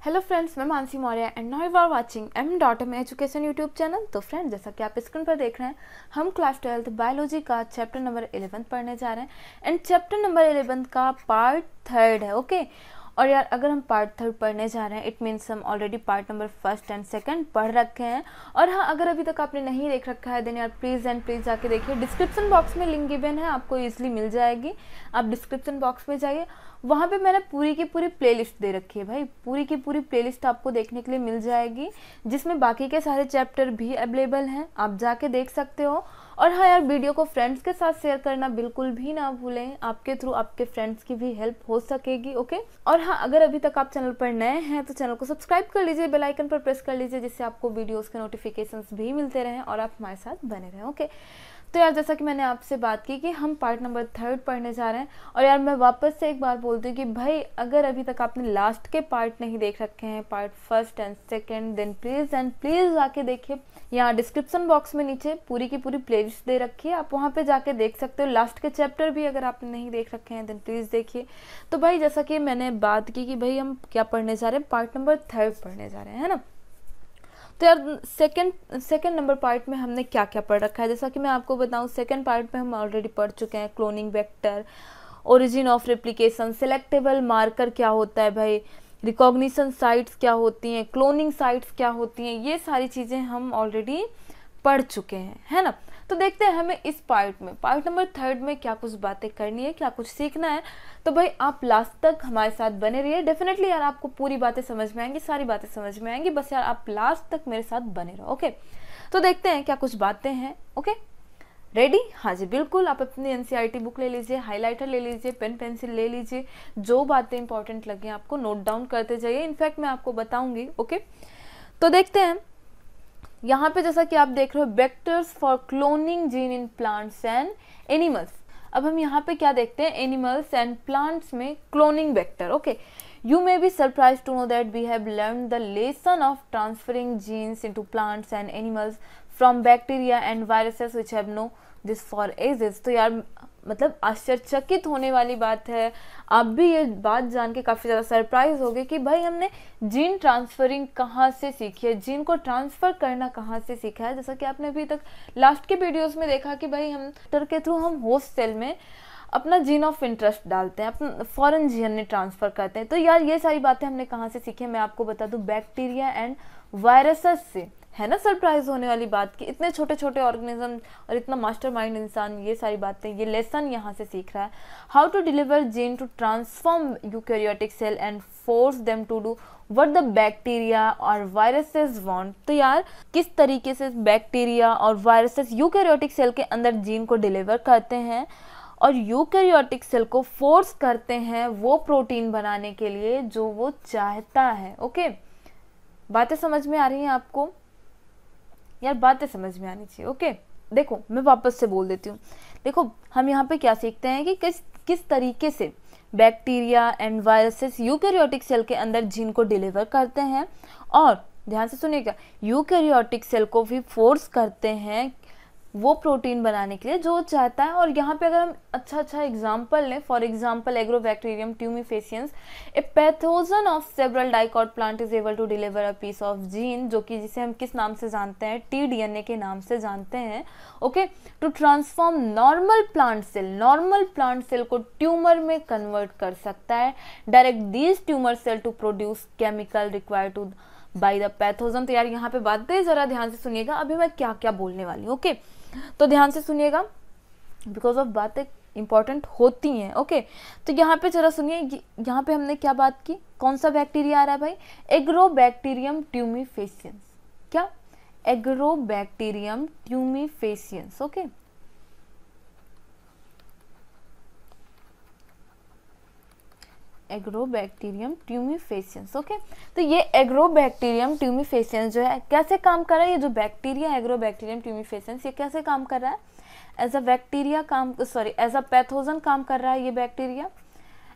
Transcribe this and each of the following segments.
Hello friends, मैं Mansi Maurya and now you are watching m.m education YouTube channel. तो friends, जैसा कि आप स्क्रीन पर देख रहे हैं, हम क्लास 12 बायोलॉजी का चैप्टर नंबर 11 पढ़ने जा रहे हैं एंड चैप्टर नंबर 11 का पार्ट 3 है। ओके और यार, अगर हम पार्ट 3 पढ़ने जा रहे हैं, इट मीन्स हम ऑलरेडी पार्ट नंबर 1 एंड 2 पढ़ रखे हैं। और हाँ, अगर अभी तक आपने नहीं देख रखा है देन यार प्लीज़ एंड प्लीज़ जाके देखिए। डिस्क्रिप्शन बॉक्स में लिंक गिवन है, आपको ईजिली मिल जाएगी। आप डिस्क्रिप्शन बॉक्स में जाइए, वहाँ पे मैंने पूरी की पूरी प्लेलिस्ट दे रखी है भाई। पूरी की पूरी प्लेलिस्ट आपको देखने के लिए मिल जाएगी, जिसमें बाकी के सारे चैप्टर भी अवेलेबल हैं, आप जाके देख सकते हो। और हाँ यार, वीडियो को फ्रेंड्स के साथ शेयर करना बिल्कुल भी ना भूलें, आपके थ्रू आपके फ्रेंड्स की भी हेल्प हो सकेगी। ओके और हाँ, अगर अभी तक आप चैनल पर नए हैं तो चैनल को सब्सक्राइब कर लीजिए, बेल आइकन पर प्रेस कर लीजिए, जिससे आपको वीडियोस के नोटिफिकेशंस भी मिलते रहें और आप हमारे साथ बने रहें। ओके तो यार, जैसा कि मैंने आपसे बात की कि हम पार्ट नंबर 3 पढ़ने जा रहे हैं। और यार, मैं वापस से एक बार बोलती हूँ कि भाई, अगर अभी तक आपने लास्ट के पार्ट नहीं देख रखे हैं, part 1 and 2, then please and please जाके देखिए। यहाँ डिस्क्रिप्शन बॉक्स में नीचे पूरी की पूरी प्लेलिस्ट दे रखी है, आप वहाँ पे जाके देख सकते हो। लास्ट के चैप्टर भी अगर आपने नहीं देख रखे हैं देन प्लीज़ देखिए। तो भाई, जैसा कि मैंने बात की कि भाई हम क्या पढ़ने जा रहे हैं, पार्ट नंबर 3 पढ़ने जा रहे हैं, है ना। तो यार, सेकंड नंबर पार्ट में हमने क्या क्या पढ़ रखा है, जैसा कि मैं आपको बताऊं, सेकंड पार्ट में हम ऑलरेडी पढ़ चुके हैं cloning vector, origin of replication, selectable marker क्या होता है भाई, रिकॉग्निशन साइट्स क्या होती हैं, क्लोनिंग साइट्स क्या होती हैं, ये सारी चीज़ें हम ऑलरेडी पढ़ चुके हैं, है ना। तो देखते हैं हमें इस पार्ट में, पार्ट नंबर 3 में क्या कुछ बातें करनी है, क्या कुछ सीखना है। तो भाई, आप लास्ट तक हमारे साथ बने रहिए। डेफिनेटली यार, आपको पूरी बातें समझ में आएंगी, सारी बातें समझ में आएंगी, बस यार आप लास्ट तक मेरे साथ बने रहो। ओके तो देखते हैं क्या कुछ बातें हैं। Okay ready? हाँ जी बिल्कुल। आप अपनी एनसीईआरटी बुक ले लीजिए, हाइलाइटर ले लीजिए, पेन पेंसिल ले लीजिए, जो बातें इंपॉर्टेंट लगे आपको नोट डाउन करते जाइए। इनफैक्ट मैं आपको बताऊंगी। ओके तो देखते हैं यहाँ पे, जैसा कि आप देख रहे हो, vectors for cloning gene in plants and animals. अब हम यहाँ पे क्या देखते हैं, एनिमल्स एंड प्लांट्स में cloning vector. Okay you may be surprise to know that we have learn the lesson of transferring genes into plants and animals from bacteria and viruses which have know this for ages. तो यार, मतलब आश्चर्यचकित होने वाली बात है। आप भी ये बात जान के काफ़ी ज़्यादा सरप्राइज हो गए कि भाई, हमने जीन ट्रांसफरिंग कहाँ से सीखी है, जीन को ट्रांसफ़र करना कहाँ से सीखा है। जैसा कि आपने अभी तक लास्ट के वीडियोस में देखा कि भाई, हम टर के थ्रू हम होस्ट सेल में अपना जीन ऑफ इंटरेस्ट डालते हैं, अपना फॉरेन जीएनए ट्रांसफ़र करते हैं। तो यार, ये सारी बातें हमने कहाँ से सीखी है, मैं आपको बता दूँ, बैक्टीरिया एंड वायरसेस से। है ना सरप्राइज होने वाली बात कि इतने छोटे छोटे ऑर्गेनिज्म और इतना मास्टरमाइंड इंसान ये सारी बातें, ये लेसन यहाँ से सीख रहा है। How to deliver gene to transform eukaryotic cell and force them to do what the bacteria और वायरसेस वांट। तो यार, किस तरीके से बैक्टीरिया और वायरसेस यूकैरियोटिक सेल के अंदर जीन को डिलीवर करते हैं और यूकैरियोटिक सेल को फोर्स करते हैं वो प्रोटीन बनाने के लिए जो वो चाहता है। ओके बातें समझ में आ रही हैं आपको? यार, बातें समझ में आनी चाहिए। ओके देखो, मैं वापस से बोल देती हूँ। देखो, हम यहाँ पे क्या सीखते हैं कि किस तरीके से bacteria and viruses eukaryotic cell के अंदर जीन को डिलीवर करते हैं, और ध्यान से सुनिएगा, यूकैरियोटिक सेल को भी फोर्स करते हैं वो प्रोटीन बनाने के लिए जो चाहता है। और यहाँ पे अगर हम अच्छा एग्जाम्पल लें, for example agrobacterium tumefaciens, a pathogen of several dicot plant is able to deliver a piece of gene, जो कि जिसे हम किस नाम से जानते हैं, टीडीएनए के नाम से जानते हैं। Okay to transform normal plant cell को ट्यूमर में कन्वर्ट कर सकता है, direct these tumour cell to produce chemical required to by the pathogen. तो यार, यहाँ पे बातें जरा ध्यान से सुनिएगा, अभी मैं क्या क्या बोलने वाली हूँ। ओके तो ध्यान से सुनिएगा, बिकॉज ऑफ बातें इंपॉर्टेंट होती हैं। ओके तो यहाँ पे जरा सुनिए, यहाँ पे हमने क्या बात की, कौन सा बैक्टीरिया आ रहा है भाई, एग्रोबैक्टीरियम ट्यूमिफेसियंस। क्या? Agrobacterium tumefaciens. Okay agrobacterium tumefaciens. Okay तो ये एग्रोबैक्टीरियम ट्यूमिफेसियंस जो है कैसे काम कर रहा है, ये जो बैक्टीरिया एग्रोबैक्टीरियम ट्यूमिफेसियंस, ये कैसे काम कर रहा है, एज अ पैथोजन काम कर रहा है। ये बैक्टीरिया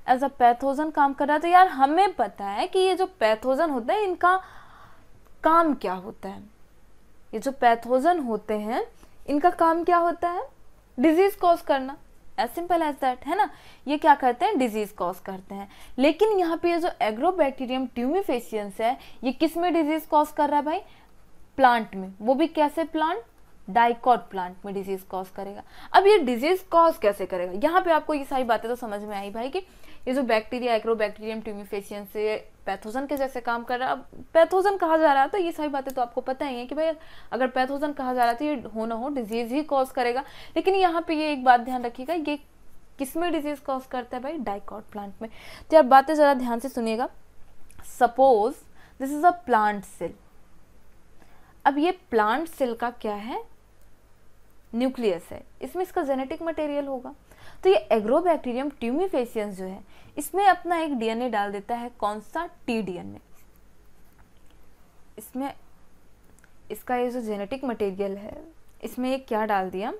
एज अ पैथोजन काम कर रहा है। तो यार, हमें पता है कि ये जो पैथोजन होते हैं, इनका काम क्या होता है। ये जो पैथोजन होते हैं, इनका काम क्या होता है, डिजीज कॉज करना, एज सिंपल एज दैट, है ना। ये क्या करते हैं, डिजीज कॉज करते हैं। लेकिन यहाँ पे ये जो एग्रोबैक्टीरियम ट्यूमिफेसियंस है, ये किस में डिजीज कॉज कर रहा है भाई, प्लांट में, वो भी कैसे प्लांट, डाइकॉट प्लांट में डिजीज कॉज करेगा। अब ये डिजीज कॉज कैसे करेगा, यहाँ पे आपको ये सारी बातें तो समझ में आई भाई कि ये जो बैक्टीरिया एग्रोबैक्टीरियम ट्यूमिफेसियंस से पैथोजन के जैसे काम कर रहा है। अब पैथोजन कहा जा रहा है तो ये सारी बातें तो आपको पता ही है कि भाई अगर पैथोजन कहा जा रहा है तो ये हो ना हो डिजीज ही कॉज करेगा। लेकिन यहाँ पे ये एक बात ध्यान रखिएगा, ये किसमें डिजीज कॉज करता है भाई, डाइकॉट प्लांट में। तो यार बातें जरा ध्यान से सुनिएगा। Suppose this is a plant cell. अब ये प्लांट सेल का क्या है, न्यूक्लियस है, इसमें इसका जेनेटिक मटेरियल होगा। तो ये एग्रोबैक्टीरियम ट्यूमिफेसियंस जो है इसमें अपना एक डीएनए डाल देता है, कौन सा, टी डीएनए। इसमें इसका ये जो जेनेटिक मटेरियल है इसमें ये क्या डाल दिया,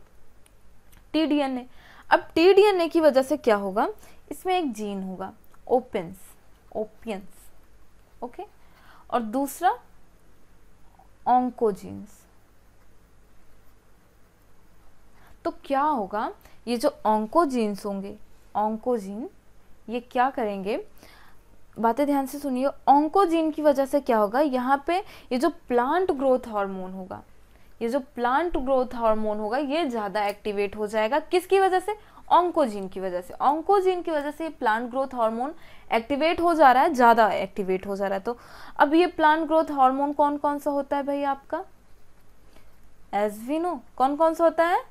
टी डीएनए। अब टी डीएनए की वजह से क्या होगा, इसमें एक जीन होगा ओपियंस, ओके, और दूसरा ऑन्कोजीन्स। तो क्या होगा, ये जो ऑन्कोजीन्स होंगे, ऑन्कोजीन, ये क्या करेंगे, बातें ध्यान से सुनिए। ऑन्कोजीन की वजह से क्या होगा, यहाँ पे ये जो प्लांट ग्रोथ हार्मोन होगा, ये जो प्लांट ग्रोथ हार्मोन होगा ये ज़्यादा एक्टिवेट हो जाएगा। किसकी वजह से, ऑन्कोजीन की वजह से। ऑन्कोजीन की वजह से ये प्लांट ग्रोथ हार्मोन एक्टिवेट हो जा रहा है, ज़्यादा एक्टिवेट हो जा रहा है। तो अब ये प्लांट ग्रोथ हार्मोन कौन कौन सा होता है भाई आपका, एज वी नो, कौन कौन सा होता है,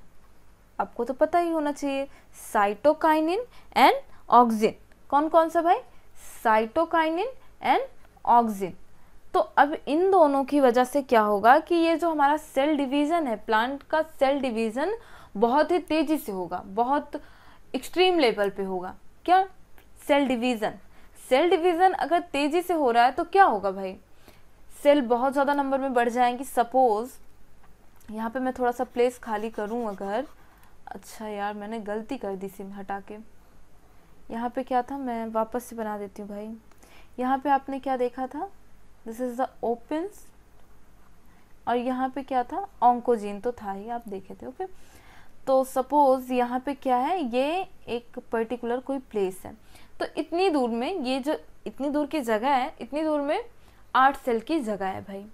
आपको तो पता ही होना चाहिए, साइटोकाइनिन एंड ऑक्सिन। कौन कौन सा भाई, साइटोकाइनिन एंड ऑक्सिन। तो अब इन दोनों की वजह से क्या होगा कि ये जो हमारा सेल डिवीजन है, प्लांट का सेल डिवीजन बहुत ही तेजी से होगा, बहुत एक्सट्रीम लेवल पे होगा। क्या, सेल डिवीजन अगर तेजी से हो रहा है तो क्या होगा भाई, सेल बहुत ज़्यादा नंबर में बढ़ जाएंगी। सपोज यहाँ पे मैं थोड़ा सा प्लेस खाली करूँ अगर, अच्छा यार मैंने गलती कर दी सिम हटा के, यहाँ पे क्या था, मैं वापस से बना देती हूँ भाई। यहाँ पे आपने क्या देखा था, दिस इज द ओपियंस, और यहाँ पे क्या था, ऑन्कोजीन तो था ही, आप देखे थे, ओके। तो सपोज यहाँ पे क्या है, ये एक पर्टिकुलर कोई प्लेस है, तो इतनी दूर में, ये जो इतनी दूर की जगह है, इतनी दूर में 8 सेल की जगह है भाई,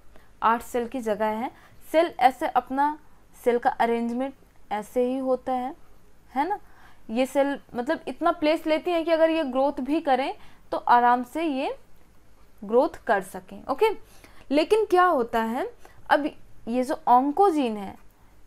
8 सेल की जगह है। सेल ऐसे अपना, सेल का अरेंजमेंट ऐसे ही होता है ना। ये सेल मतलब इतना प्लेस लेती है कि अगर ये ग्रोथ भी करें तो आराम से ये ग्रोथ कर सकें, ओके। लेकिन क्या होता है, अब ये जो ऑन्कोजीन है,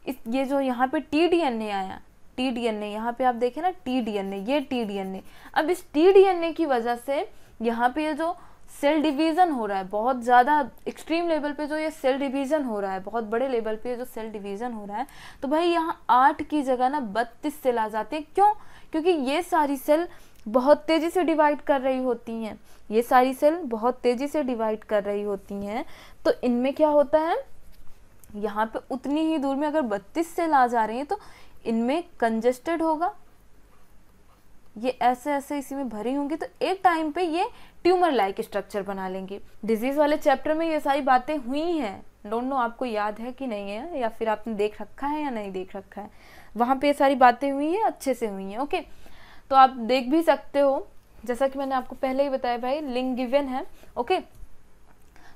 ये जो यहाँ पे टी डीएनए आया, टी डीएनए यहाँ पे आप देखें ना, टी डीएनए, ये टी डीएनए। अब इस टी डीएनए की वजह से यहाँ पे ये जो सेल डिवीज़न हो रहा है, बहुत ज़्यादा एक्सट्रीम लेवल पे जो ये सेल डिवीज़न हो रहा है, बहुत बड़े लेवल पे जो सेल डिवीज़न हो रहा है, तो भाई यहाँ 8 की जगह ना 32 सेल आ जाते हैं। क्यों, क्योंकि ये सारी सेल बहुत तेज़ी से डिवाइड कर रही होती हैं, ये सारी सेल बहुत तेज़ी से डिवाइड कर रही होती हैं। तो इनमें क्या होता है, यहाँ पे उतनी ही दूर में अगर 32 सेल आ जा रही हैं तो इनमें कंजेस्टेड होगा, ये ऐसे ऐसे इसी में भरी होंगी, तो एक टाइम पे ये ट्यूमर लाइक स्ट्रक्चर बना लेंगे। डिजीज वाले चैप्टर में ये सारी बातें हुई हैं, डोंट नो आपको याद है कि नहीं है, या फिर आपने देख रखा है या नहीं देख रखा है, वहाँ पे ये सारी बातें हुई हैं, अच्छे से हुई हैं, ओके। तो आप देख भी सकते हो, जैसा कि मैंने आपको पहले ही बताया भाई, लिंक गिवन है, ओके।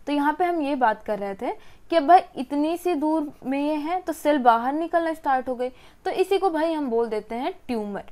तो यहाँ पे हम ये बात कर रहे थे कि अब भाई इतनी सी दूर में ये है तो सेल बाहर निकलना स्टार्ट हो गई, तो इसी को भाई हम बोल देते हैं ट्यूमर।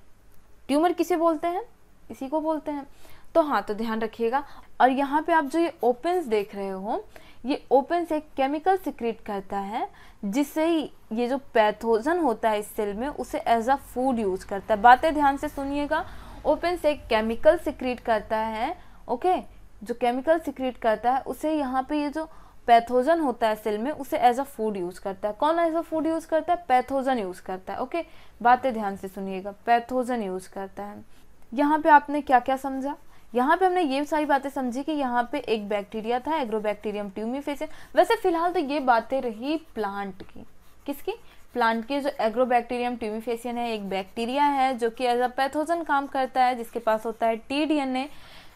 ट्यूमर किसे बोलते हैं, इसी को बोलते हैं। तो हाँ, तो ध्यान रखिएगा। और यहाँ पे आप जो ये ओपेंस देख रहे हो, ये ओपेंस एक केमिकल सिक्रीट करता है, जिससे ये जो पैथोजन होता है इस सेल में उसे एज अ फूड यूज करता है। बातें ध्यान से सुनिएगा, ओपेंस एक केमिकल सिक्रीट करता है, ओके। जो केमिकल सिक्रीट करता है उसे यहाँ पे ये जो पैथोजन होता है सेल में उसे एज अ फूड यूज करता है। कौन एज अ फूड यूज करता है, पैथोजन यूज करता है, ओके। बातें ध्यान से सुनिएगा, पैथोजन यूज करता है। यहाँ पे आपने क्या क्या समझा, यहाँ पे हमने ये सारी बातें समझी कि यहाँ पे एक बैक्टीरिया था, एग्रोबैक्टीरियम ट्यूमिफेसियंस। वैसे फिलहाल तो ये बातें रही प्लांट की, किसकी, प्लांट के। जो एग्रोबैक्टीरियम ट्यूमिफेसियन है एक बैक्टीरिया है जो कि एज अ पैथोजन काम करता है, जिसके पास होता है टी डीएनए,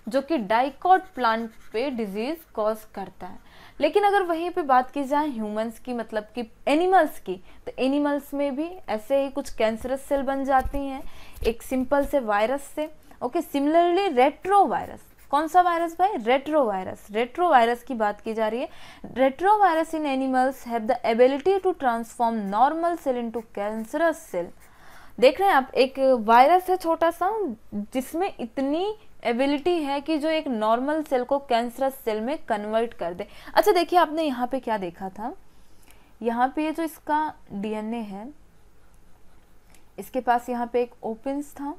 जो कि डाइकॉट प्लांट पे डिजीज कॉज करता है। लेकिन अगर वहीं पे बात की जाए ह्यूमंस की, मतलब कि एनिमल्स की, तो एनिमल्स में भी ऐसे ही कुछ कैंसरस सेल बन जाती हैं एक सिंपल से वायरस से। ओके, सिमिलरली रेट्रोवायरस, कौन सा वायरस भाई? रेट्रोवायरस। रेट्रोवायरस की बात की जा रही है। Retrovirus in animals have the ability to transform normal cell into cancerous cell. देख रहे हैं आप, एक वायरस है छोटा सा जिसमें इतनी एबिलिटी है कि जो एक नॉर्मल सेल को कैंसरस सेल में कन्वर्ट कर दे। अच्छा देखिए, आपने यहाँ पे क्या देखा था, यहाँ पे जो इसका डीएनए है, इसके पास यहाँ पे एक ओपेंस था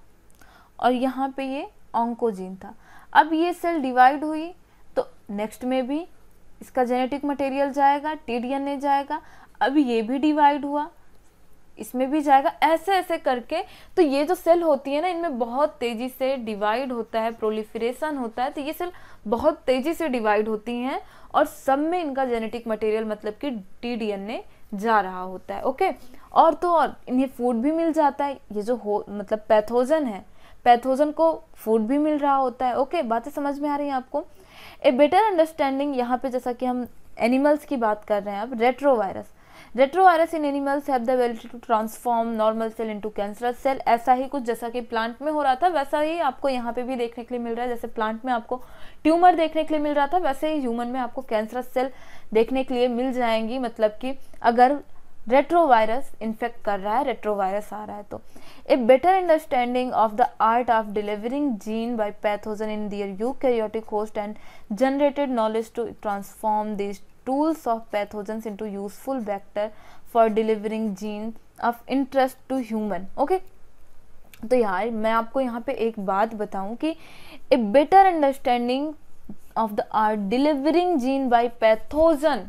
और यहाँ पे ये ऑन्कोजीन था। अब ये सेल डिवाइड हुई तो नेक्स्ट में भी इसका जेनेटिक मटेरियल जाएगा, टीडीएनए जाएगा। अब ये भी डिवाइड हुआ, इसमें भी जाएगा, ऐसे ऐसे करके। तो ये जो सेल होती है ना, इनमें बहुत तेजी से डिवाइड होता है, प्रोलिफरेशन होता है। तो ये सेल बहुत तेजी से डिवाइड होती हैं और सब में इनका जेनेटिक मटेरियल मतलब कि टीडीएनए जा रहा होता है। ओके, और तो और इन्हें फूड भी मिल जाता है। ये जो मतलब पैथोजन है, पैथोजन को फूड भी मिल रहा होता है। ओके, बातें समझ में आ रही हैं आपको? ए बेटर अंडरस्टैंडिंग, यहाँ पे जैसा कि हम एनिमल्स की बात कर रहे हैं अब, retrovirus. Retrovirus in animals have the ability to transform normal cell into cancerous cell. ऐसा ही कुछ जैसा कि प्लांट में हो रहा था वैसा ही आपको यहाँ पे भी देखने के लिए मिल रहा है। जैसे प्लांट में आपको ट्यूमर देखने के लिए मिल रहा था, वैसे ही ह्यूमन में आपको कैंसरस सेल देखने के लिए मिल जाएंगी। मतलब कि अगर रेट्रोवायरस इन्फेक्ट कर रहा है, रेट्रोवायरस आ रहा है तो। A better understanding of the art of delivering gene by pathogen in their eukaryotic host and generated knowledge to transform this tools of pathogens into useful vector for delivering gene of interest to human. Okay, तो यार मैं आपको यहाँ पे एक बात बताऊं कि a better understanding of the art delivering gene by pathogen.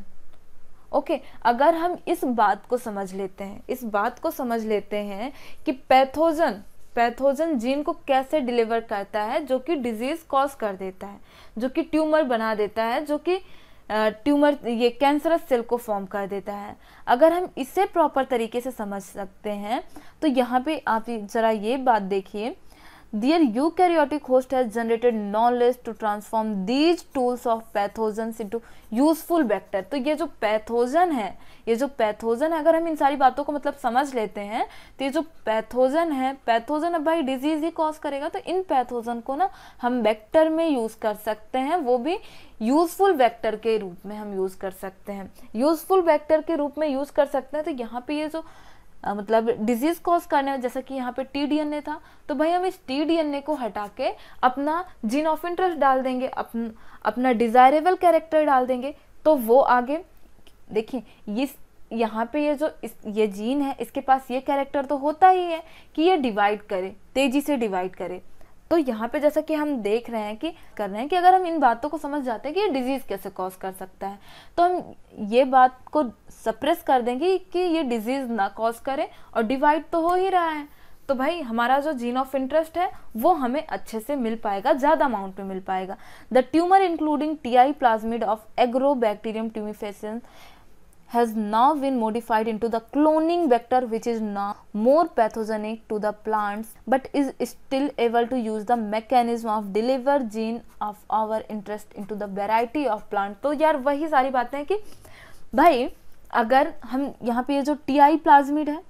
Okay, अगर हम इस बात को समझ लेते हैं, इस बात को समझ लेते हैं कि पैथोजन जीन को कैसे डिलीवर करता है जो कि डिजीज कॉज कर देता है, जो कि ट्यूमर बना देता है, जो कि ट्यूमर ये कैंसरस सेल को फॉर्म कर देता है। अगर हम इसे प्रॉपर तरीके से समझ सकते हैं तो यहाँ पे आप जरा ये बात देखिए, Their eukaryotic host has generated knowledge to transform these tools of pathogens into useful vector. तो ये जो पैथोजन है, अगर हम इन सारी बातों को मतलब समझ लेते हैं तो ये जो पैथोजन है, पैथोजन अब भाई डिजीज ही कॉज करेगा, तो इन पैथोजन को ना हम वेक्टर में यूज कर सकते हैं, वो भी यूजफुल वेक्टर के रूप में हम यूज कर सकते हैं, यूजफुल वेक्टर के रूप में यूज कर सकते हैं। तो यहाँ पे ये जो मतलब डिजीज कॉज करने, जैसा कि यहाँ पे टीडीएनए था, तो भाई हम इस टीडीएनए को हटा के अपना जीन ऑफ इंटरेस्ट डाल देंगे, अपना डिजायरेबल कैरेक्टर डाल देंगे, तो वो आगे देखिए ये यहाँ पे ये जीन है, इसके पास ये कैरेक्टर तो होता ही है कि ये डिवाइड करे, तेजी से डिवाइड करे। तो यहाँ पे जैसा कि हम देख रहे हैं कि अगर हम इन बातों को समझ जाते हैं कि ये डिजीज कैसे कॉज कर सकता है, तो हम ये बात को सप्रेस कर देंगे कि ये डिजीज ना कॉज करे और डिवाइड तो हो ही रहा है, तो भाई हमारा जो जीन ऑफ इंटरेस्ट है वो हमें अच्छे से मिल पाएगा, ज्यादा अमाउंट में मिल पाएगा। The tumour including Ti plasmid of Agrobacterium tumefaciens has now been modified into the cloning vector, which is now more pathogenic to the plants but is still able to use the mechanism of deliver gene of our interest into the variety of plant। तो यार वही सारी बातें हैं कि भाई अगर हम यहाँ पे ये जो टीआई प्लाज्मिड है,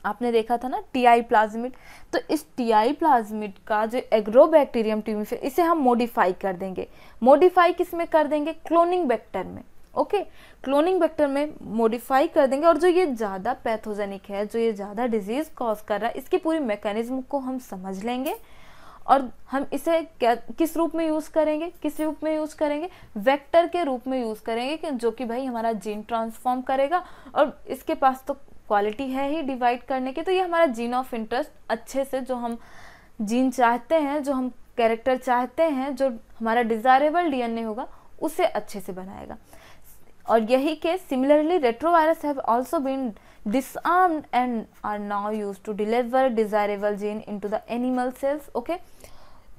आपने देखा था ना टीआई प्लाज्मिड, तो इस टीआई प्लाज्मिड का जो एग्रोबैक्टीरियम ट्यूमिफेसिएंस, इसे हम मॉडिफाई कर देंगे। मॉडिफाई किस में कर देंगे? क्लोनिंग वेक्टर में। ओके, क्लोनिंग वेक्टर में मॉडिफाई कर देंगे, और जो ये ज़्यादा पैथोजेनिक है, जो ये ज़्यादा डिजीज कॉज कर रहा है, इसकी पूरी मैकेनिज्म को हम समझ लेंगे और हम इसे किस रूप में यूज़ करेंगे? वेक्टर के रूप में यूज़ करेंगे कि जो कि भाई हमारा जीन ट्रांसफॉर्म करेगा, और इसके पास तो क्वालिटी है ही डिवाइड करने की, तो ये हमारा जीन ऑफ इंटरेस्ट अच्छे से, जो हम जीन चाहते हैं, जो हम कैरेक्टर चाहते हैं, जो हमारा डिजायरेबल डीएनए होगा, उसे अच्छे से बनाएगा। और यही के similarly retrovirus have also been disarmed and are now used to deliver desirable gene into the animal cells। Okay,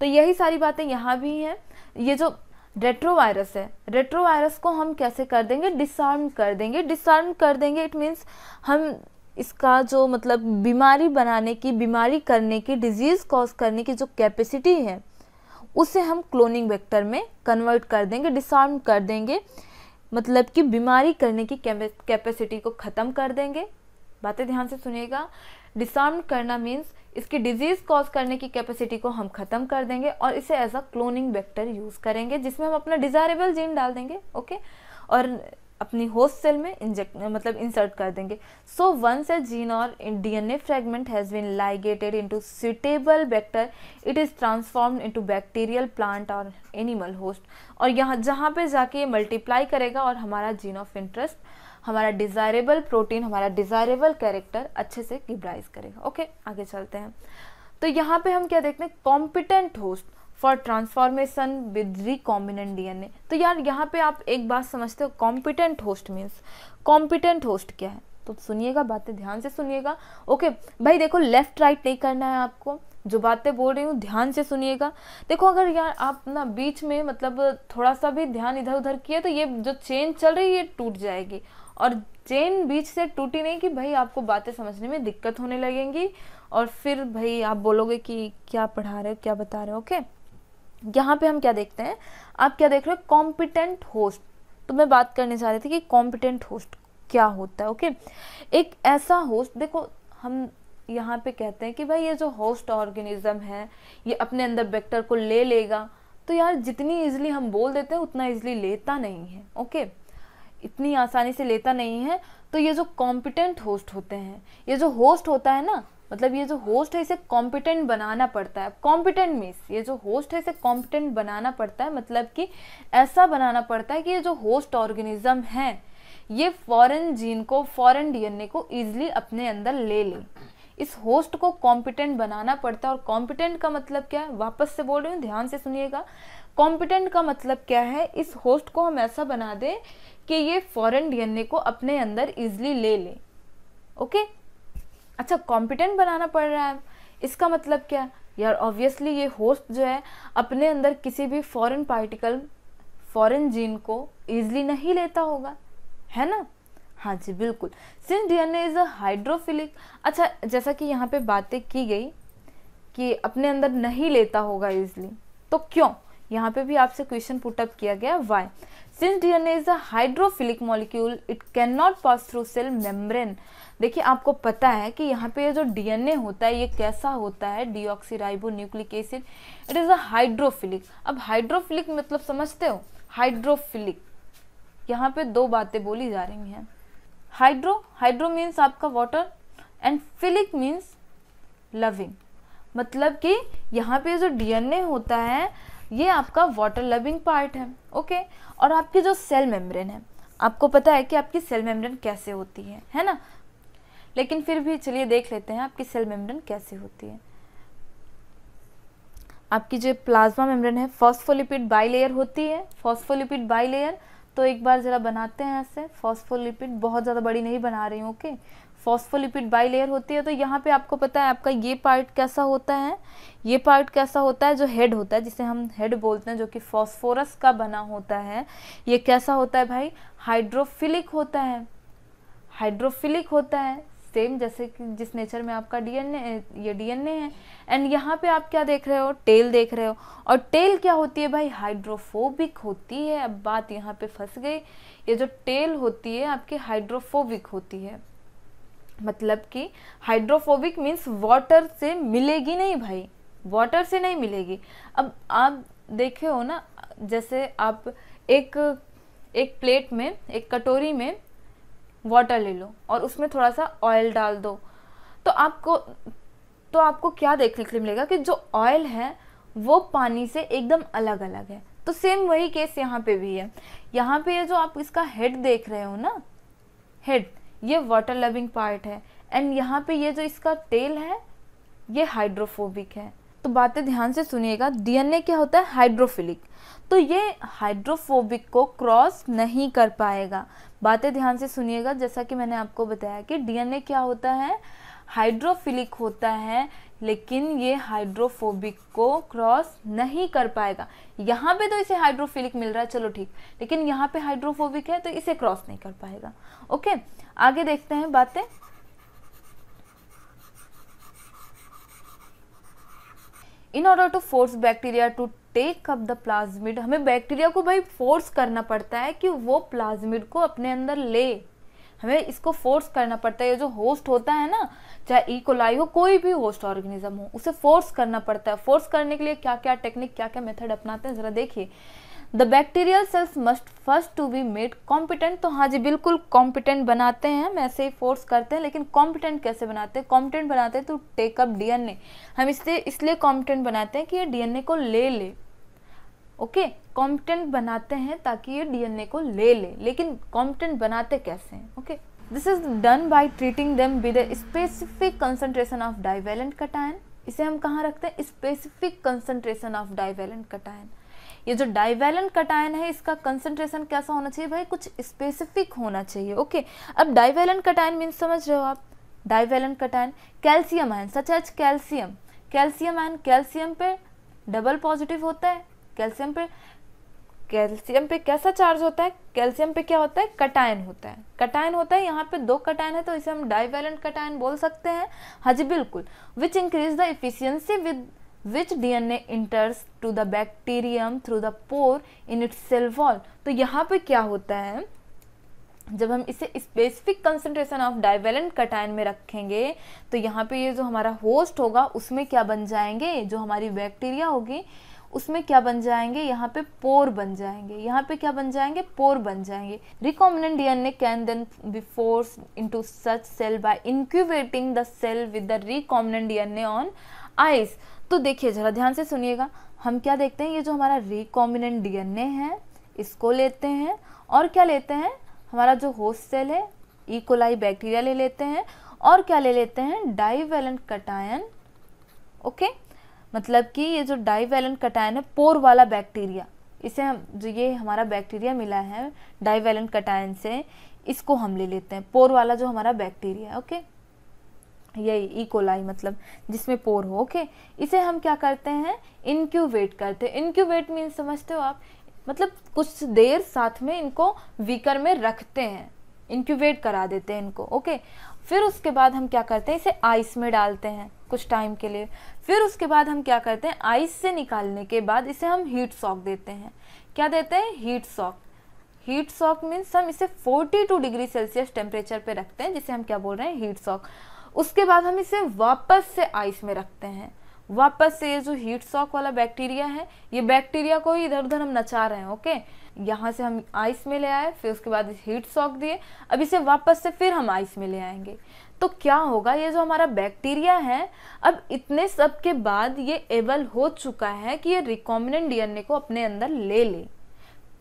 तो यही सारी बातें यहाँ भी हैं। ये जो रेट्रोवायरस है, रेट्रोवायरस को हम कैसे कर देंगे? डिसआर्म कर देंगे। इट मीन्स हम इसका जो मतलब बीमारी बनाने की, बीमारी करने की, डिजीज कॉज करने की जो कैपेसिटी है उसे हम क्लोनिंग वेक्टर में कन्वर्ट कर देंगे, डिसआर्म कर देंगे, मतलब कि बीमारी करने की कैपेसिटी को ख़त्म कर देंगे। बातें ध्यान से सुनिएगा, डिसआर्म करना मीन्स इसकी डिजीज कॉज करने की कैपेसिटी को हम खत्म कर देंगे और इसे as a cloning vector use करेंगे, जिसमें हम अपना डिजायरेबल जीन डाल देंगे, ओके, और अपनी होस्ट सेल में इंसर्ट कर देंगे। सो वंस ए जीन और DNA fragment has been ligated into suitable vector, it is transformed into bacterial, plant और एनिमल होस्ट। और यहाँ जहाँ पे जाके ये मल्टीप्लाई करेगा और हमारा जीन ऑफ इंटरेस्ट, हमारा डिजायरेबल प्रोटीन, हमारा डिजायरेबल कैरेक्टर अच्छे से गिब्राइज करेगा। ओके, आगे चलते हैं। तो यहाँ पे हम क्या देखते हैं, competent host for transformation with recombinant DNA. तो यार यहाँ पे आप एक बात समझते हो, competent host means, competent host क्या है, तो सुनिएगा, बातें ध्यान से सुनिएगा। ओके भाई देखो, लेफ्ट राइट नहीं करना है आपको, जो बातें बोल रही हूँ ध्यान से सुनिएगा। देखो अगर यार आप ना बीच में थोड़ा सा भी ध्यान इधर उधर किए तो ये जो चेन चल रही है ये टूट जाएगी, और चेन बीच से टूटी नहीं कि भाई आपको बातें समझने में दिक्कत होने लगेंगी और फिर भाई आप बोलोगे कि क्या पढ़ा रहे हो, क्या बता रहे हो। ओके, यहाँ पे हम क्या देखते हैं, आप क्या देख रहे हो, कॉम्पिटेंट होस्ट। तो मैं बात करने जा रही थी कि कॉम्पिटेंट होस्ट क्या होता है। ओके, एक ऐसा होस्ट, देखो हम यहाँ पे कहते हैं कि भाई ये जो होस्ट ऑर्गेनिज्म है ये अपने अंदर वेक्टर को ले लेगा, तो यार जितनी इजीली हम बोल देते हैं उतना इजीली लेता नहीं है। ओके, इतनी आसानी से लेता नहीं है। तो ये जो कॉम्पिटेंट होस्ट होते हैं, ये जो होस्ट होता है ना, मतलब ये जो होस्ट है इसे कॉम्पिटेंट बनाना पड़ता है। कॉम्पिटेंट मीन्स ये जो होस्ट है इसे कॉम्पिटेंट बनाना पड़ता है, मतलब कि ऐसा बनाना पड़ता है कि ये जो होस्ट ऑर्गेनिज्म है ये फॉरेन जीन को, फॉरेन डीएनए को इजिली अपने अंदर ले ले। इस होस्ट को कॉम्पिटेंट बनाना पड़ता है। और कॉम्पिटेंट का मतलब क्या है, वापस से बोल रही हूँ, ध्यान से सुनिएगा। कॉम्पिटेंट का मतलब क्या है, इस होस्ट को हम ऐसा बना दें कि ये फॉरेन डीएनए को अपने अंदर इजिली ले ले। ओके, अच्छा, कॉम्पिटेंट बनाना पड़ रहा है, इसका मतलब क्या यार, ऑब्वियसली ये होस्ट जो है अपने अंदर किसी भी फॉरेन पार्टिकल, फॉरेन जीन को इजिली नहीं लेता होगा, है ना। हाँ जी बिल्कुल, since DNA is a hydrophilic. अच्छा, जैसा कि यहाँ पे बातें की गई कि अपने अंदर नहीं लेता होगा इजिली, तो क्यों, यहाँ पे भी आपसे क्वेश्चन पुटअप किया गया, why. Since DNA is a hydrophilic molecule it can not pass through cell membrane. देखिए आपको पता है कि यहाँ पे ये जो डीएनए होता है ये कैसा होता है, deoxyribo nucleic acid, it is a hydrophilic. अब हाइड्रोफिलिक मतलब समझते हो, हाइड्रोफिलिक, यहाँ पे दो बातें बोली जा रही हैं। हाइड्रो मीन्स आपका water and philic means loving, मतलब कि यहाँ पे जो डीएनए होता है ये आपका वाटर लविंग पार्ट है। ओके, और आपकी जो सेल मेम्ब्रेन है, आपको पता है कि आपकी सेल मेम्ब्रेन कैसे होती है ना, लेकिन फिर भी चलिए देख लेते हैं आपकी सेल मेम्ब्रेन कैसे होती है। आपकी जो प्लाज्मा मेम्ब्रेन है फॉस्फोलिपिड बाइलेयर होती है, फॉस्फोलिपिड बाइलेयर। तो एक बार जरा बनाते हैं ऐसे, फॉस्फोलिपिड, बहुत ज़्यादा बड़ी नहीं बना रही हूँ। ओके, फॉस्फोलिपिड बाइलेयर होती है। तो यहाँ पे आपको पता है आपका ये पार्ट कैसा होता है, ये पार्ट कैसा होता है, जो हेड होता है जिसे हम हेड बोलते हैं, जो कि फॉस्फोरस का बना होता है, ये कैसा होता है भाई, हाइड्रोफिलिक होता है, हाइड्रोफिलिक होता है, सेम जैसे कि जिस नेचर में आपका डीएनए, ये डीएनए है। एंड यहाँ पे आप क्या देख रहे हो, टेल देख रहे हो, और टेल क्या होती है भाई, हाइड्रोफोबिक होती है। अब बात यहाँ पे फंस गई, ये जो टेल होती है आपकी हाइड्रोफोबिक होती है, मतलब कि हाइड्रोफोबिक मीन्स वाटर से मिलेगी नहीं भाई, वाटर से नहीं मिलेगी। अब आप देखे हो ना, जैसे आप एक प्लेट में, एक कटोरी में वाटर ले लो और उसमें थोड़ा सा ऑयल डाल दो, तो आपको क्या देखने के लिए मिलेगा कि जो ऑयल है वो पानी से एकदम अलग अलग है। तो सेम वही केस यहाँ पे भी है। यहाँ पे ये जो आप इसका हेड देख रहे हो ना, हेड, ये वाटर लविंग पार्ट है, एंड यहाँ पे ये जो इसका टेल है ये हाइड्रोफोबिक है। तो बातें ध्यान से सुनिएगा, डीएनए क्या होता है, हाइड्रोफिलिक, तो ये हाइड्रोफोबिक को क्रॉस नहीं कर पाएगा। बातें ध्यान से सुनिएगा, जैसा कि मैंने आपको बताया कि डीएनए क्या होता है, हाइड्रोफिलिक होता है, लेकिन ये हाइड्रोफोबिक को क्रॉस नहीं कर पाएगा। यहाँ पे तो इसे हाइड्रोफिलिक मिल रहा है, चलो ठीक, लेकिन यहाँ पे हाइड्रोफोबिक है तो इसे क्रॉस नहीं कर पाएगा। ओके, आगे देखते हैं बातें। In order to force bacteria to take up the plasmid, हमें बैक्टीरिया को भाई फोर्स करना पड़ता है कि वो प्लाज्मिड को अपने अंदर ले, हमें इसको फोर्स करना पड़ता है। ये जो होस्ट होता है ना, चाहे ई कोलाई हो, कोई भी होस्ट ऑर्गेनिज्म हो, उसे फोर्स करना पड़ता है। फोर्स करने के लिए क्या क्या टेक्निक, क्या क्या मेथड अपनाते हैं जरा देखिए। The bacterial cells must first to be made competent, तो हाँ जी बिल्कुल कॉम्पिटेंट बनाते हैं हम, ऐसे ही फोर्स करते हैं, लेकिन कॉम्पिटेंट कैसे बनाते हैं? कॉम्पिटेंट बनाते हैं तो टेक अप डीएनए, हम इसलिए कॉम्पिटेंट बनाते हैं कि ये डीएनए को ले ओके, कॉम्पिटेंट बनाते हैं ताकि ये डीएनए को ले, लेकिन कॉम्पिटेंट बनाते कैसे हैं? Okay, this is done by treating them with a specific concentration of divalent cation. इसे हम कहाँ रखते हैं? Specific concentration of divalent cation. ये जो डाइवेलेंट कटायन है इसका कंसंट्रेशन कैसा होना चाहिए भाई? कुछ स्पेसिफिक होना चाहिए। ओके, अब डाइवेलेंट कटायन मीन्स समझ रहे हो आप? Divalent cation calcium ion, such as calcium ion, calcium पे डबल पॉजिटिव होता है, कैल्शियम पे कैसा चार्ज होता है? कैल्शियम पे क्या होता है? कटायन होता है, कटायन होता है। यहाँ पे 2 कटायन है तो इसे हम डाइवेलेंट कटायन बोल सकते हैं। हाँ जी बिल्कुल। Which increase the efficiency with which DNA enters to the bacterium through the pore in its cell wall. तो यहाँ पे क्या होता है, जब हम इसे specific concentration of divalent cation में रखेंगे तो यहाँ पे ये जो हमारा होस्ट होगा उसमें क्या बन जाएंगे? जो हमारी बैक्टीरिया होगी उसमें क्या बन जाएंगे? यहाँ पे पोर बन जाएंगे, यहाँ पे क्या बन जाएंगे? पोर बन जाएंगे। Recombinant DNA can then be forced into such cell by incubating the cell with the recombinant DNA on ice. तो देखिए जरा ध्यान से सुनिएगा, हम क्या देखते हैं? ये जो हमारा रिकॉम्बिनेंट डीएनए है इसको लेते हैं और क्या लेते हैं? हमारा जो होस्ट सेल है ई कोलाई बैक्टीरिया ले लेते हैं और क्या ले लेते हैं? Divalent cation. ओके, मतलब कि ये जो डाइवेलेंट कटायन है पोर वाला बैक्टीरिया, इसे हम जो ये हमारा बैक्टीरिया मिला है डाइवेलेंट कटायन से, इसको हम ले लेते हैं, पोर वाला जो हमारा बैक्टीरिया है। ओके, यही ई कोलाई मतलब जिसमें पोर हो। ओके, इसे हम क्या करते हैं? इनक्यूबेट करते हैं। इनक्यूबेट मीन्स समझते हो आप? मतलब कुछ देर साथ में इनको वीकर में रखते हैं, इंक्यूबेट करा देते हैं इनको। ओके, फिर उसके बाद हम क्या करते हैं? इसे आइस में डालते हैं कुछ टाइम के लिए। फिर उसके बाद हम क्या करते हैं? आइस से निकालने के बाद इसे हम हीट सॉक देते हैं। क्या देते हैं? Heat shock. Heat shock means हम इसे 42 डिग्री सेल्सियस टेम्परेचर पे रखते हैं, जिसे हम क्या बोल रहे हैं? Heat shock. उसके बाद हम इसे वापस से आइस में रखते हैं। वापस से ये जो हीट सॉक वाला बैक्टीरिया है, ये बैक्टीरिया को ही इधर उधर हम नचा रहे हैं। ओके, यहाँ से हम आइस में ले आए, फिर उसके बाद हीट सॉक दिए, अब इसे वापस से फिर हम आइस में ले आएंगे। तो क्या होगा? ये जो हमारा बैक्टीरिया है अब इतने सब के बाद ये एबल हो चुका है कि ये रिकॉम्बिनेंट डीएनए को अपने अंदर ले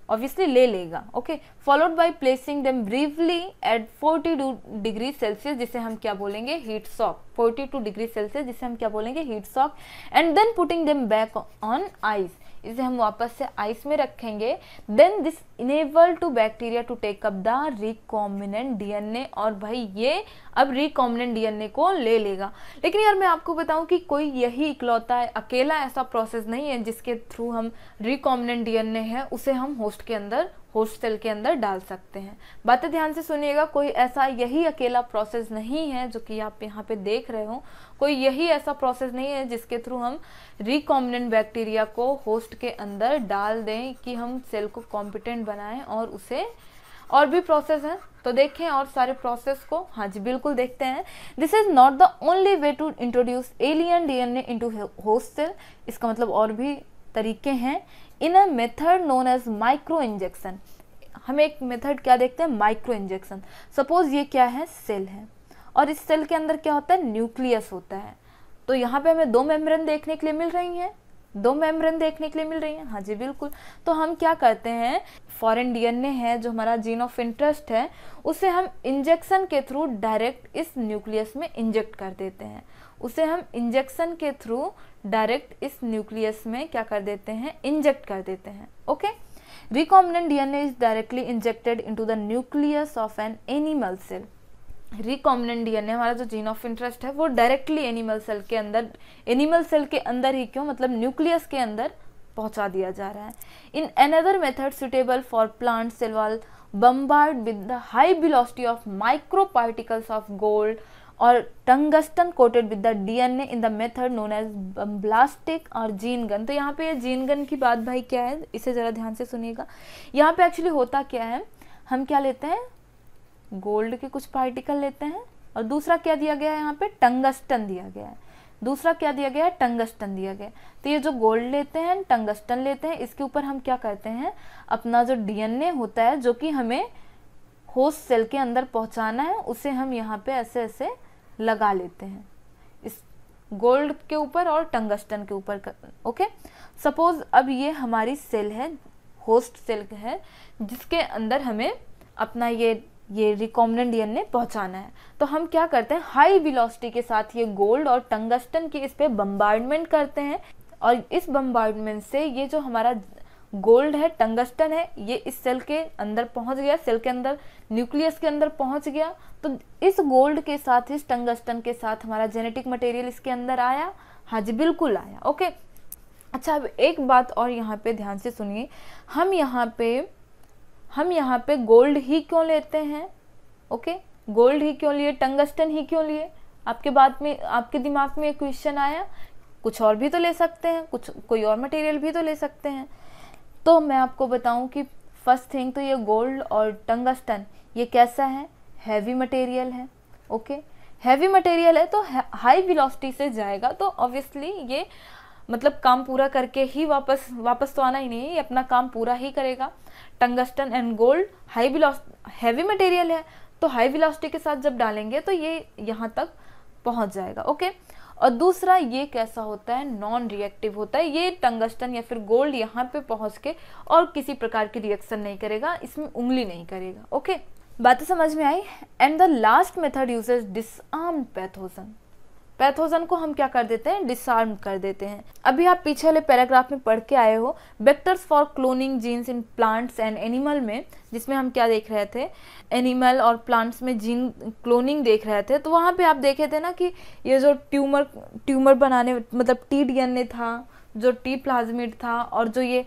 ऑब्वियसली ले लेगा। Okay, followed by placing them briefly at 42 degree Celsius, जिसे हम क्या बोलेंगे? Heat sock. 42 डिग्री सेल्सियस जिसे हम क्या बोलेंगे? Heat shock. And then putting them back on ice, इसे हम वापस से आइस में रखेंगे। Then this enable to bacteria to take up the recombinant DNA, और भाई ये अब रिकॉम्बिनेंट डीएनए को ले लेगा। लेकिन यार मैं आपको बताऊं कि कोई यही इकलौता है, अकेला ऐसा प्रोसेस नहीं है जिसके थ्रू हम रिकॉम्बिनेंट डीएनए है उसे हम होस्ट सेल के अंदर डाल सकते हैं। बातें ध्यान से सुनिएगा, कोई ऐसा यही अकेला प्रोसेस नहीं है जो कि आप यहाँ पे देख रहे हो। कोई यही ऐसा प्रोसेस नहीं है जिसके थ्रू हम रिकॉम्बिनेंट बैक्टीरिया को होस्ट के अंदर डाल दें कि हम सेल को कॉम्पिटेंट बनाएं और उसे, और भी प्रोसेस है तो देखें और सारे प्रोसेस को। हाँ जी बिल्कुल देखते हैं। This is not the only way to introduce alien DNA into host cell, इसका मतलब और भी तरीके हैं। In a method known as micro injection, हम एक मेथड क्या देखते हैं? Micro injection. सपोज ये क्या है? सेल है और इस सेल के अंदर क्या होता है? न्यूक्लियस होता है। तो यहाँ पे हमें 2 मेम्ब्रेन देखने के लिए मिल रही हैं, 2 मेम्ब्रेन देखने के लिए मिल रही हैं। हाँ जी बिल्कुल। तो हम क्या करते हैं? फॉरेन डीएनए है जो हमारा जीन ऑफ इंटरेस्ट है, उसे हम इंजेक्शन के थ्रू डायरेक्ट इस न्यूक्लियस में इंजेक्ट कर देते हैं। उसे हम इंजेक्शन के थ्रू डायरेक्ट इस न्यूक्लियस में क्या कर देते हैं? इंजेक्ट कर देते हैं। Okay, recombinant DNA is directly injected into the nucleus of an animal cell. Recombinant DNA हमारा जो जीन ऑफ इंटरेस्ट है वो डायरेक्टली एनिमल सेल के अंदर ही क्यों, मतलब न्यूक्लियस के अंदर पहुंचा दिया जा रहा है। In another method suitable for plant cell wall bombarded with the high velocity of micro particles of gold और tungsten coated with the DNA in the method known as biolistic और जीन गन। तो यहाँ पे ये gene gun की बात भाई क्या है, इसे ज़रा ध्यान से सुनिएगा। यहाँ पे एक्चुअली होता क्या है, हम क्या लेते हैं, गोल्ड के कुछ पार्टिकल लेते हैं और दूसरा क्या दिया गया है, यहाँ पे टंगस्टन दिया गया है, दूसरा क्या दिया गया है, टंगस्टन दिया गया है। तो ये जो गोल्ड लेते हैं, टंगस्टन लेते हैं, इसके ऊपर हम क्या करते हैं, अपना जो डीएनए होता है जो कि हमें होस्ट सेल के अंदर पहुंचाना है, उसे हम यहाँ पे ऐसे ऐसे लगा लेते हैं इस गोल्ड के ऊपर और टंगस्टन के ऊपर। ओके, सपोज अब ये हमारी सेल है, होस्ट सेल है, जिसके अंदर हमें अपना ये रिकॉम्बिनेंट डीएनए पहुंचाना है। तो हम क्या करते हैं, हाई वेलोसिटी के साथ ये गोल्ड और टंगस्टन की इस पे बम्बार्डमेंट करते हैं और इस बम्बार्डमेंट से ये जो हमारा गोल्ड है, टंगस्टन है, ये इस सेल के अंदर पहुंच गया, सेल के अंदर न्यूक्लियस के अंदर पहुंच गया। तो इस गोल्ड के साथ, इस टंगस्टन के साथ हमारा जेनेटिक मटेरियल इसके अंदर आया। हाँ जी, बिल्कुल आया। ओके, अच्छा अब एक बात और यहाँ पे ध्यान से सुनिए, हम यहाँ पे गोल्ड ही क्यों लेते हैं? ओके, गोल्ड ही क्यों लिए, टंगस्टन ही क्यों लिए? आपके दिमाग में एक क्वेश्चन आया, कुछ और भी तो ले सकते हैं, कोई और मटेरियल भी तो ले सकते हैं। तो मैं आपको बताऊं कि फर्स्ट थिंग तो ये गोल्ड और टंगस्टन ये कैसा है, हैवी मटेरियल है। ओके, हैवी मटेरियल है तो हाई वेलोसिटी से जाएगा, तो ऑब्वियसली ये मतलब काम पूरा करके ही वापस तो आना ही नहीं है, ये अपना काम पूरा ही करेगा। Tungsten and gold heavy material है, तो हाई वेलोसिटी के साथ जब डालेंगे तो ये यहाँ तक पहुँच जाएगा। ओके, और दूसरा ये कैसा होता है, नॉन रिएक्टिव होता है। ये टंगस्टन या फिर गोल्ड यहाँ पे पहुँच के और किसी प्रकार की रिएक्शन नहीं करेगा, इसमें उंगली नहीं करेगा। ओके, बातें समझ में आई। And the last method uses disarmed pathogen. Pathogen को हम क्या कर देते हैं, डिसआर्म कर देते हैं। अभी आप पीछे वाले पैराग्राफ में पढ़ के आए हो, vectors for cloning genes in plants and animal में, जिसमें हम क्या देख रहे थे, एनिमल और प्लांट्स में जीन क्लोनिंग देख रहे थे। तो वहाँ पे आप देखे थे ना कि ये जो ट्यूमर बनाने मतलब टी डीएनए था, जो टी प्लाज्मिड था, और जो ये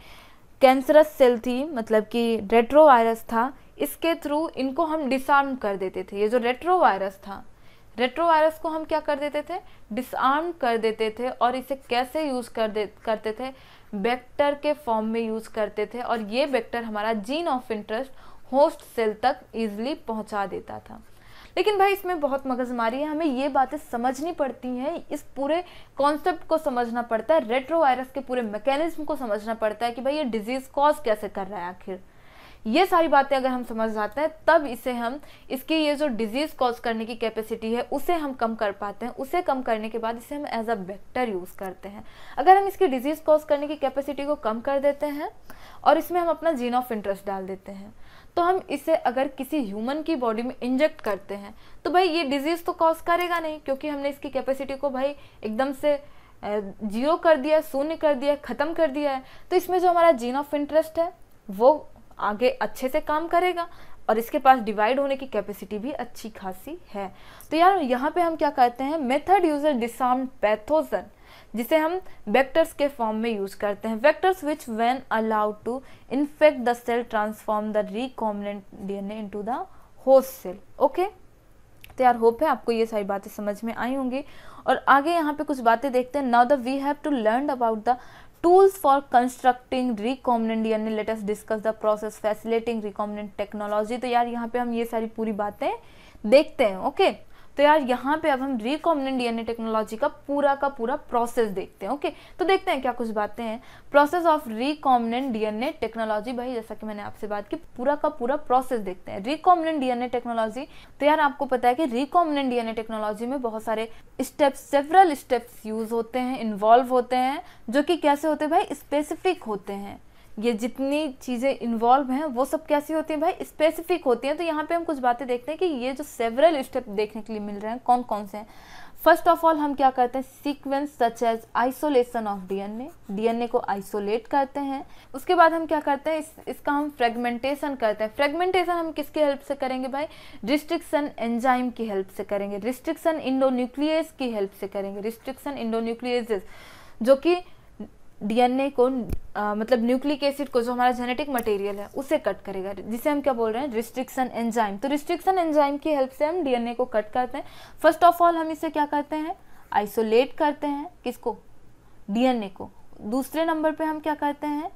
कैंसरस सेल थी मतलब कि रेट्रोवायरस था, इसके थ्रू इनको हम डिसआर्म कर देते थे। ये जो रेट्रोवायरस था, रेट्रोवायरस को हम क्या कर देते थे, डिसआर्म कर देते थे। और इसे कैसे यूज करते थे, वेक्टर के फॉर्म में यूज करते थे, और ये वेक्टर हमारा gene of interest host cell तक इजीली पहुंचा देता था। लेकिन भाई इसमें बहुत मगजमारी है, हमें ये बातें समझनी पड़ती हैं, इस पूरे कॉन्सेप्ट को समझना पड़ता है, रेट्रोवायरस के पूरे मैकेनिज्म को समझना पड़ता है कि भाई ये डिजीज कॉज कैसे कर रहा है आखिर। ये सारी बातें अगर हम समझ जाते हैं तब इसे हम इसकी ये जो डिजीज कॉज करने की कैपेसिटी है उसे हम कम कर पाते हैं। उसे कम करने के बाद इसे हम एज अ वेक्टर यूज करते हैं। अगर हम इसकी डिजीज कॉज करने की कैपेसिटी को कम कर देते हैं और इसमें हम अपना जीन ऑफ इंटरेस्ट डाल देते हैं, तो हम इसे अगर किसी ह्यूमन की बॉडी में इंजेक्ट करते हैं तो भाई ये डिजीज तो कॉज करेगा नहीं, क्योंकि हमने इसकी कैपेसिटी को भाई एकदम से जीरो कर दिया, शून्य कर दिया, खत्म कर दिया है। तो इसमें जो हमारा जीन ऑफ इंटरेस्ट है वो आगे अच्छे से काम करेगा और इसके पास डिवाइड होने की कैपेसिटी भी अच्छी खासी है। तो यार यहाँ पे हम क्या कहते हैं, मेथड यूजर डिसआर्म्ड पैथोजन, जिसे हम वेक्टर्स के फॉर्म में यूज करते हैं। Vectors which when allowed to infect the cell transform the recombinant DNA into the host cell. Okay, तो यार होप है आपको ये सारी बातें समझ में आई होंगी। और आगे यहाँ पे कुछ बातें देखते हैं। Now the we have to learn about the tools for constructing recombinant DNA. Let us discuss the process facilitating recombinant technology. तो यार यहाँ पे हम ये सारी पूरी बातें देखते हैं। ओके, तो यार यहाँ पे अब हम रिकॉम्बिनेंट डीएनए टेक्नोलॉजी का पूरा प्रोसेस देखते हैं। ओके, तो देखते हैं क्या कुछ बातें हैं। Process of recombinant DNA technology, भाई जैसा कि मैंने आपसे बात की, पूरा प्रोसेस देखते हैं। रिकॉम्बिनेंट डीएनए टेक्नोलॉजी, तो यार आपको पता है कि रिकॉम्बिनेंट डीएनए टेक्नोलॉजी में बहुत सारे स्टेप्स, सेवरल स्टेप्स यूज होते हैं, इन्वॉल्व होते हैं, जो कि कैसे होते हैं भाई, स्पेसिफिक होते हैं। ये जितनी चीज़ें इन्वॉल्व हैं वो सब कैसी होती हैं भाई, स्पेसिफिक होती हैं। तो यहाँ पे हम कुछ बातें देखते हैं कि ये जो सेवरल स्टेप देखने के लिए मिल रहे हैं कौन कौन से हैं। फर्स्ट ऑफ ऑल हम क्या करते हैं, sequence such as isolation of DNA को आइसोलेट करते हैं। उसके बाद हम क्या करते हैं, इसका हम फ्रेगमेंटेशन करते हैं। फ्रेगमेंटेशन हम किसकी हेल्प से करेंगे भाई, रिस्ट्रिक्शन एंजाइम की हेल्प से करेंगे, रिस्ट्रिक्शन इंडोन्यूक्लियस की हेल्प से करेंगे। रिस्ट्रिक्शन इंडोन्यूक्लियस जो कि डीएनए को मतलब न्यूक्लिक एसिड को, जो हमारा जेनेटिक मटेरियल है, उसे कट करेगा, जिसे हम क्या बोल रहे हैं, रिस्ट्रिक्शन एंजाइम। तो रिस्ट्रिक्शन एंजाइम की हेल्प से हम डीएनए को कट करते हैं। फर्स्ट ऑफ ऑल हम इसे क्या करते हैं, आइसोलेट करते हैं, किसको, डीएनए को। दूसरे नंबर पे हम क्या करते हैं,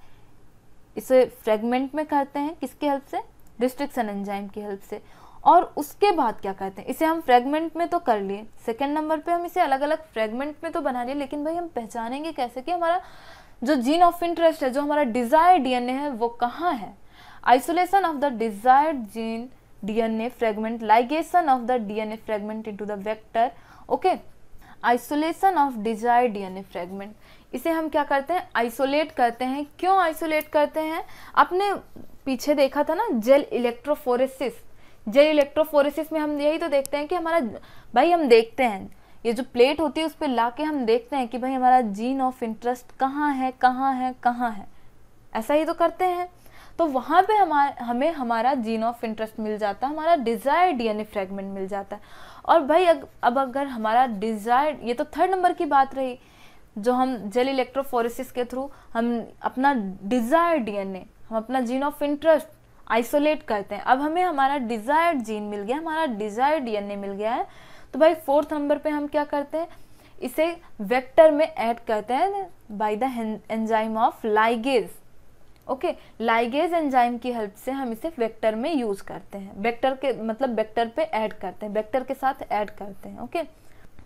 इसे फ्रेगमेंट में करते हैं, किसकी हेल्प से, रिस्ट्रिक्शन एंजाइम की हेल्प से। और उसके बाद क्या करते हैं, इसे हम फ्रेगमेंट में तो कर लिए, सेकंड नंबर पे हम इसे अलग अलग फ्रेगमेंट में तो बना लिए, लेकिन भाई हम पहचानेंगे कैसे कि हमारा जो जीन ऑफ इंटरेस्ट है, जो हमारा डिजायर्ड डीएनए है, वो कहाँ है। Isolation of the desired gene DNA fragment, ligation of the DNA fragment into the vector. Okay, isolation of desired DNA fragment, इसे हम क्या करते हैं, आइसोलेट करते हैं। क्यों आइसोलेट करते हैं, आपने पीछे देखा था ना जेल इलेक्ट्रोफोरेसिस। जेल इलेक्ट्रोफोरेसिस में हम यही तो देखते हैं कि हमारा, भाई हम देखते हैं ये जो प्लेट होती है उस पर लाके हम देखते हैं कि भाई हमारा जीन ऑफ इंटरेस्ट कहाँ है, कहाँ है, कहाँ है, ऐसा ही तो करते हैं। तो वहाँ पे हमें हमारा जीन ऑफ इंटरेस्ट मिल जाता है, हमारा डिजायर्ड डीएनए फ्रेगमेंट मिल जाता है। और भाई अब अगर हमारा डिजायर्ड, ये तो थर्ड नंबर की बात रही, जो हम जेल इलेक्ट्रोफोरेसिस के थ्रू हम अपना डिजायर्ड डीएनए, हम अपना जीन ऑफ इंटरेस्ट आइसोलेट करते हैं। अब हमें हमारा डिजायर्ड जीन मिल गया, हमारा डिजायर्ड डीएनए मिल गया है। तो भाई फोर्थ नंबर पे हम क्या करते हैं, इसे वेक्टर में ऐड करते हैं by the enzyme of ligase. Okay, ligase enzyme की हेल्प से हम इसे वेक्टर में यूज करते हैं, वेक्टर के मतलब वेक्टर पे ऐड करते हैं, वेक्टर के साथ ऐड करते हैं। ओके,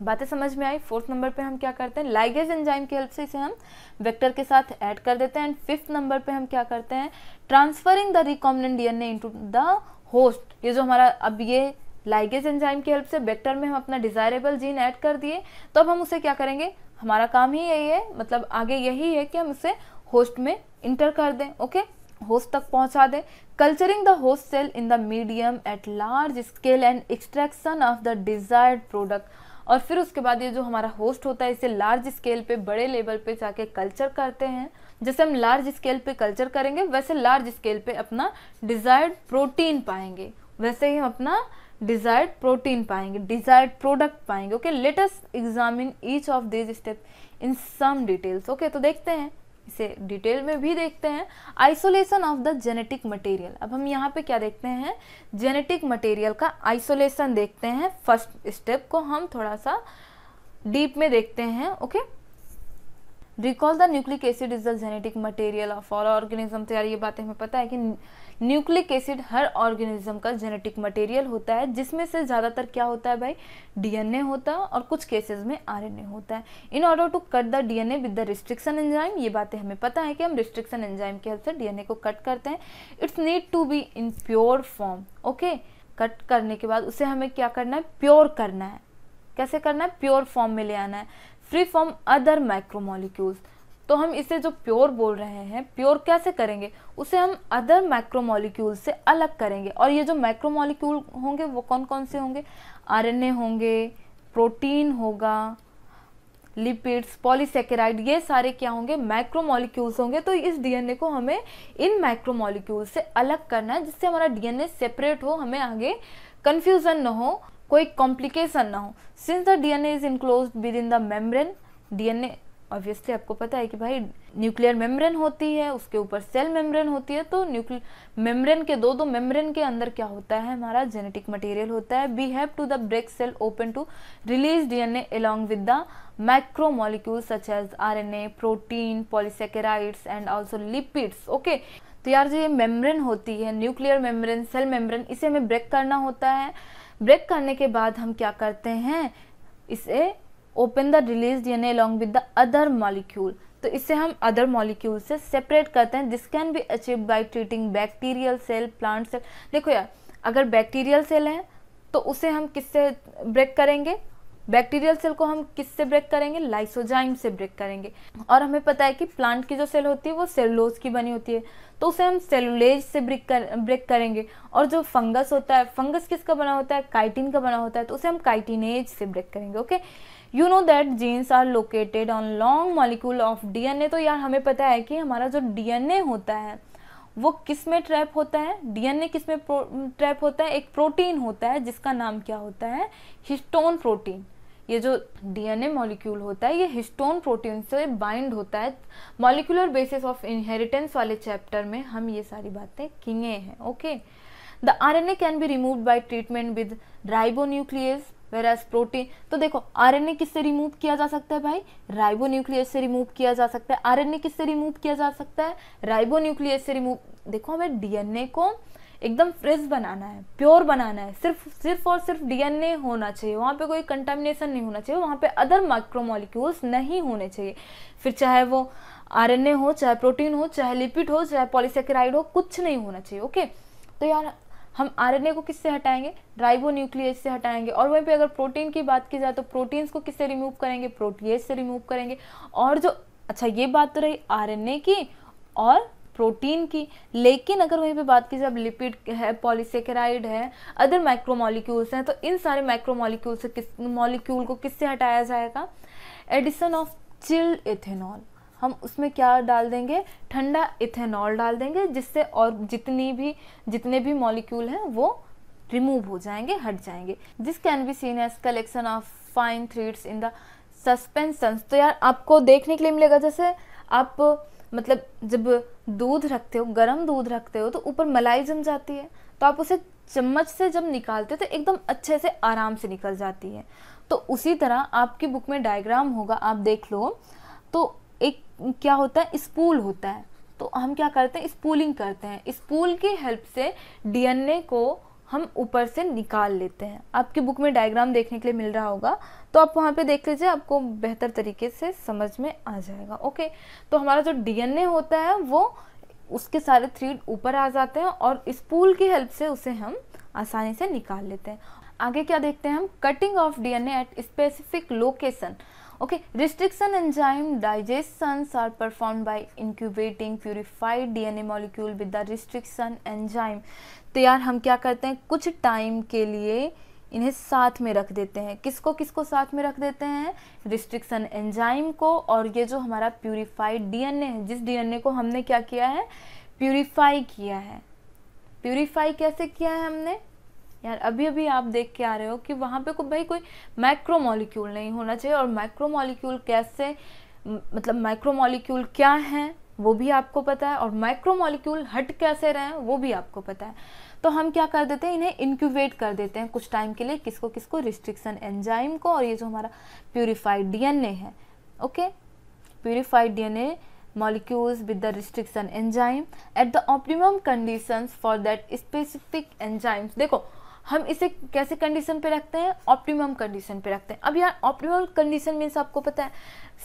बातें समझ में आई। फोर्थ नंबर पे हम क्या करते हैं, लाइगेज एंजाइम की हेल्प से इसे हम वेक्टर के साथ ऐड कर देते हैं। एंड फिफ्थ नंबर पे हम क्या करते हैं, transferring the recombinant DNA into the host. ये जो हमारा, अब ये लाइगेज एंजाइम की हेल्प से वेक्टर में हम अपना डिजायरेबल जीन ऐड कर दिए, तो अब हम उसे क्या करेंगे, हमारा काम ही यही है, मतलब आगे यही है कि हम उसे होस्ट में इंटर कर दें। ओके, होस्ट तक पहुंचा दें। Culturing the host cell in the medium at large scale and extraction of the desired product. और फिर उसके बाद ये जो हमारा होस्ट होता है, इसे लार्ज स्केल पे, बड़े लेवल पे जाके कल्चर करते हैं। जैसे हम लार्ज स्केल पे कल्चर करेंगे, वैसे लार्ज स्केल पे अपना डिजायर्ड प्रोटीन पाएंगे, वैसे ही हम अपना डिजायर्ड प्रोटीन पाएंगे, डिजायर्ड प्रोडक्ट पाएंगे। Okay, let us examine each of this step in some details. Okay, तो देखते हैं, इसे डिटेल में भी देखते हैं। Isolation of the genetic material, अब हम यहाँ पे क्या देखते हैं, जेनेटिक मटेरियल का आइसोलेशन देखते हैं। फर्स्ट स्टेप को हम थोड़ा सा डीप में देखते हैं। Okay, recall the nucleic acid is the genetic material of all organism. तो यार ये बातें हमें पता है कि न्यूक्लिक एसिड हर ऑर्गेनिज्म का जेनेटिक मटेरियल होता है, जिसमें से ज़्यादातर क्या होता है भाई, डीएनए होता है, और कुछ केसेस में आरएनए होता है। In order to cut the DNA with the restriction enzyme, ये बातें हमें पता है कि हम रिस्ट्रिक्शन एंजाइम की हेल्प से डीएनए को कट करते हैं। It's need to be in pure form. Okay, cut करने के बाद उसे हमें क्या करना है, प्योर करना है। कैसे करना है, प्योर फॉर्म में ले आना है, फ्री फ्रॉम अदर माइक्रोमोलिक्यूल्स। तो हम इसे जो प्योर बोल रहे हैं, प्योर कैसे करेंगे, उसे हम अदर माइक्रोमोलिक्यूल से अलग करेंगे। और ये जो माइक्रोमोलिक्यूल होंगे वो कौन कौन से होंगे, आरएनए होंगे, प्रोटीन होगा, लिपिड्स, पॉलीसेकेराइड, ये सारे क्या होंगे, माइक्रोमोलिक्यूल्स होंगे। तो इस डीएनए को हमें इन माइक्रोमोलिक्यूल से अलग करना है, जिससे हमारा डीएनए सेपरेट हो, हमें आगे कंफ्यूजन न हो, कोई कॉम्प्लिकेशन ना हो। Since the DNA is enclosed with in the membrane, DNA obviously आपको पता है कि भाई न्यूक्लियर मेम्ब्रेन होती है, उसके ऊपर सेल मेम्ब्रेन होती है। तो न्यूक्लियर मेम्ब्रेन के दो मेम्ब्रेन के अंदर क्या होता है, हमारा जेनेटिक मटेरियल होता है। We have to the break cell open to release DNA along with the macromolecules such as RNA, protein, polysaccharides and also lipids. Okay, तो यार जो ये मेम्ब्रेन होती है, न्यूक्लियर मेम्ब्रेन, सेल मेम्ब्रेन, इसे हमें ब्रेक करना होता है। ब्रेक करने के बाद हम क्या करते हैं, इसे open the release DNA along with the other molecule. तो इससे हम अदर मॉलिक्यूल से सेपरेट करते हैं। This can be achieve by treating bacterial cell, plant cell. देखो यार, अगर बैक्टीरियल सेल है तो उसे हम किससे ब्रेक करेंगे, बैक्टीरियल सेल को हम किससे ब्रेक करेंगे, लाइसोजाइम से ब्रेक करेंगे। और हमें पता है कि प्लांट की जो सेल होती है वो सेलुलोज की बनी होती है, तो उसे हम सेलुलेज से ब्रेक करेंगे। और जो फंगस होता है, फंगस किसका बना होता है, काइटिन का बना होता है, तो उसे हम काइटिनेज से ब्रेक करेंगे। Okay, you know that genes are located on long molecule of DNA. तो यार हमें पता है कि हमारा जो डीएनए होता है वो किस में ट्रैप होता है, डीएनए किस में ट्रैप होता है, एक प्रोटीन होता है जिसका नाम क्या होता है, हिस्टोन प्रोटीन। ये जो डीएनए मॉलिक्यूल होता है ये हिस्टोन प्रोटीन से बाइंड होता है। मॉलिक्यूलर बेसिस ऑफ इनहेरिटेंस वाले चैप्टर में हम ये सारी बातें किए हैं। Okay, the RNA can be removed by treatment with ribonuclease वेराज protein. तो देखो आरएनए किससे रिमूव किया जा सकता है भाई, राइबोन्यूक्लियस से रिमूव किया जा सकता है। आरएनए किससे रिमूव किया जा सकता है, राइबोन्यूक्लियस से रिमूव। देखो हमें डीएनए को एकदम फ्रेश बनाना है, प्योर बनाना है, सिर्फ और सिर्फ डीएनए होना चाहिए, वहाँ पे कोई कंटामिनेशन नहीं होना चाहिए, वहाँ पे अदर माइक्रोमोलिक्यूल्स नहीं होने चाहिए। फिर चाहे वो आरएनए हो, चाहे प्रोटीन हो, चाहे लिपिड हो, चाहे पॉलीसेकेराइड हो, कुछ नहीं होना चाहिए। ओके, तो यार हम आरएनए को किससे हटाएंगे, राइबोन्यूक्लियस से हटाएंगे। और वहीं पे अगर प्रोटीन की बात की जाए तो प्रोटीन्स को किससे रिमूव करेंगे, प्रोटीएज से रिमूव करेंगे। और जो अच्छा ये बात तो रही आरएनए की और प्रोटीन की, लेकिन अगर वहीं पे बात की जाए लिपिड है, पॉलीसेकेराइड है, अदर माइक्रोमोलिक्यूल्स हैं, तो इन सारे माइक्रोमोलिक्यूल से मॉलिक्यूल को किससे हटाया जाएगा, एडिशन ऑफ चिल्ड इथेनॉल। हम उसमें क्या डाल देंगे, ठंडा इथेनॉल डाल देंगे, जिससे और जितने भी मॉलिक्यूल हैं वो रिमूव हो जाएंगे, हट जाएंगे। This can be seen as collection of fine threads in the suspension. तो यार आपको देखने के लिए मिलेगा जैसे आप मतलब जब दूध रखते हो, गर्म दूध रखते हो, तो ऊपर मलाई जम जाती है, तो आप उसे चम्मच से जब निकालते हो तो एकदम अच्छे से आराम से निकल जाती है। तो उसी तरह आपकी बुक में डायग्राम होगा, आप देख लो, तो एक क्या होता है, स्पूल होता है। तो हम क्या करते हैं, स्पूलिंग करते हैं। स्पूल की हेल्प से डीएनए को हम ऊपर से निकाल लेते हैं। आपकी बुक में डायग्राम देखने के लिए मिल रहा होगा, तो आप वहाँ पे देख लीजिए, आपको बेहतर तरीके से समझ में आ जाएगा। ओके, तो हमारा जो डीएनए होता है वो उसके सारे थ्रेड ऊपर आ जाते हैं और स्पूल की हेल्प से उसे हम आसानी से निकाल लेते हैं। आगे क्या देखते हैं हम, cutting of DNA at specific location. Okay, restriction enzyme digestions are performed by incubating purified DNA molecule with the restriction enzyme। तो यार हम क्या करते हैं, कुछ टाइम के लिए इन्हें साथ में रख देते हैं। किसको किसको साथ में रख देते हैं, रिस्ट्रिक्शन एंजाइम को, और ये जो हमारा प्यूरिफाइड डीएनए है, जिस डीएनए को हमने क्या किया है, प्यूरिफाई किया है। प्यूरिफाई कैसे किया है हमने, यार अभी अभी आप देख के आ रहे हो कि वहाँ पे कोई माइक्रोमोलिक्यूल नहीं होना चाहिए। और माइक्रोमोलिक्यूल कैसे, मतलब माइक्रोमोलिक्यूल क्या है वो भी आपको पता है, और माइक्रोमोलिक्यूल हट कैसे रहे हैं वो भी आपको पता है। तो हम क्या कर देते हैं, इन्हें इंक्यूबेट कर देते हैं कुछ टाइम के लिए। किसको किसको, रिस्ट्रिक्शन एंजाइम को, और ये जो हमारा प्यूरिफाइड डीएनए है। Okay, purified DNA molecules with the restriction enzyme at the optimum conditions for that specific enzymes। देखो हम इसे कैसे कंडीशन पे रखते हैं, ऑप्टिमम कंडीशन पे रखते हैं। अब यार ऑप्टिमम कंडीशन मीन्स आपको पता है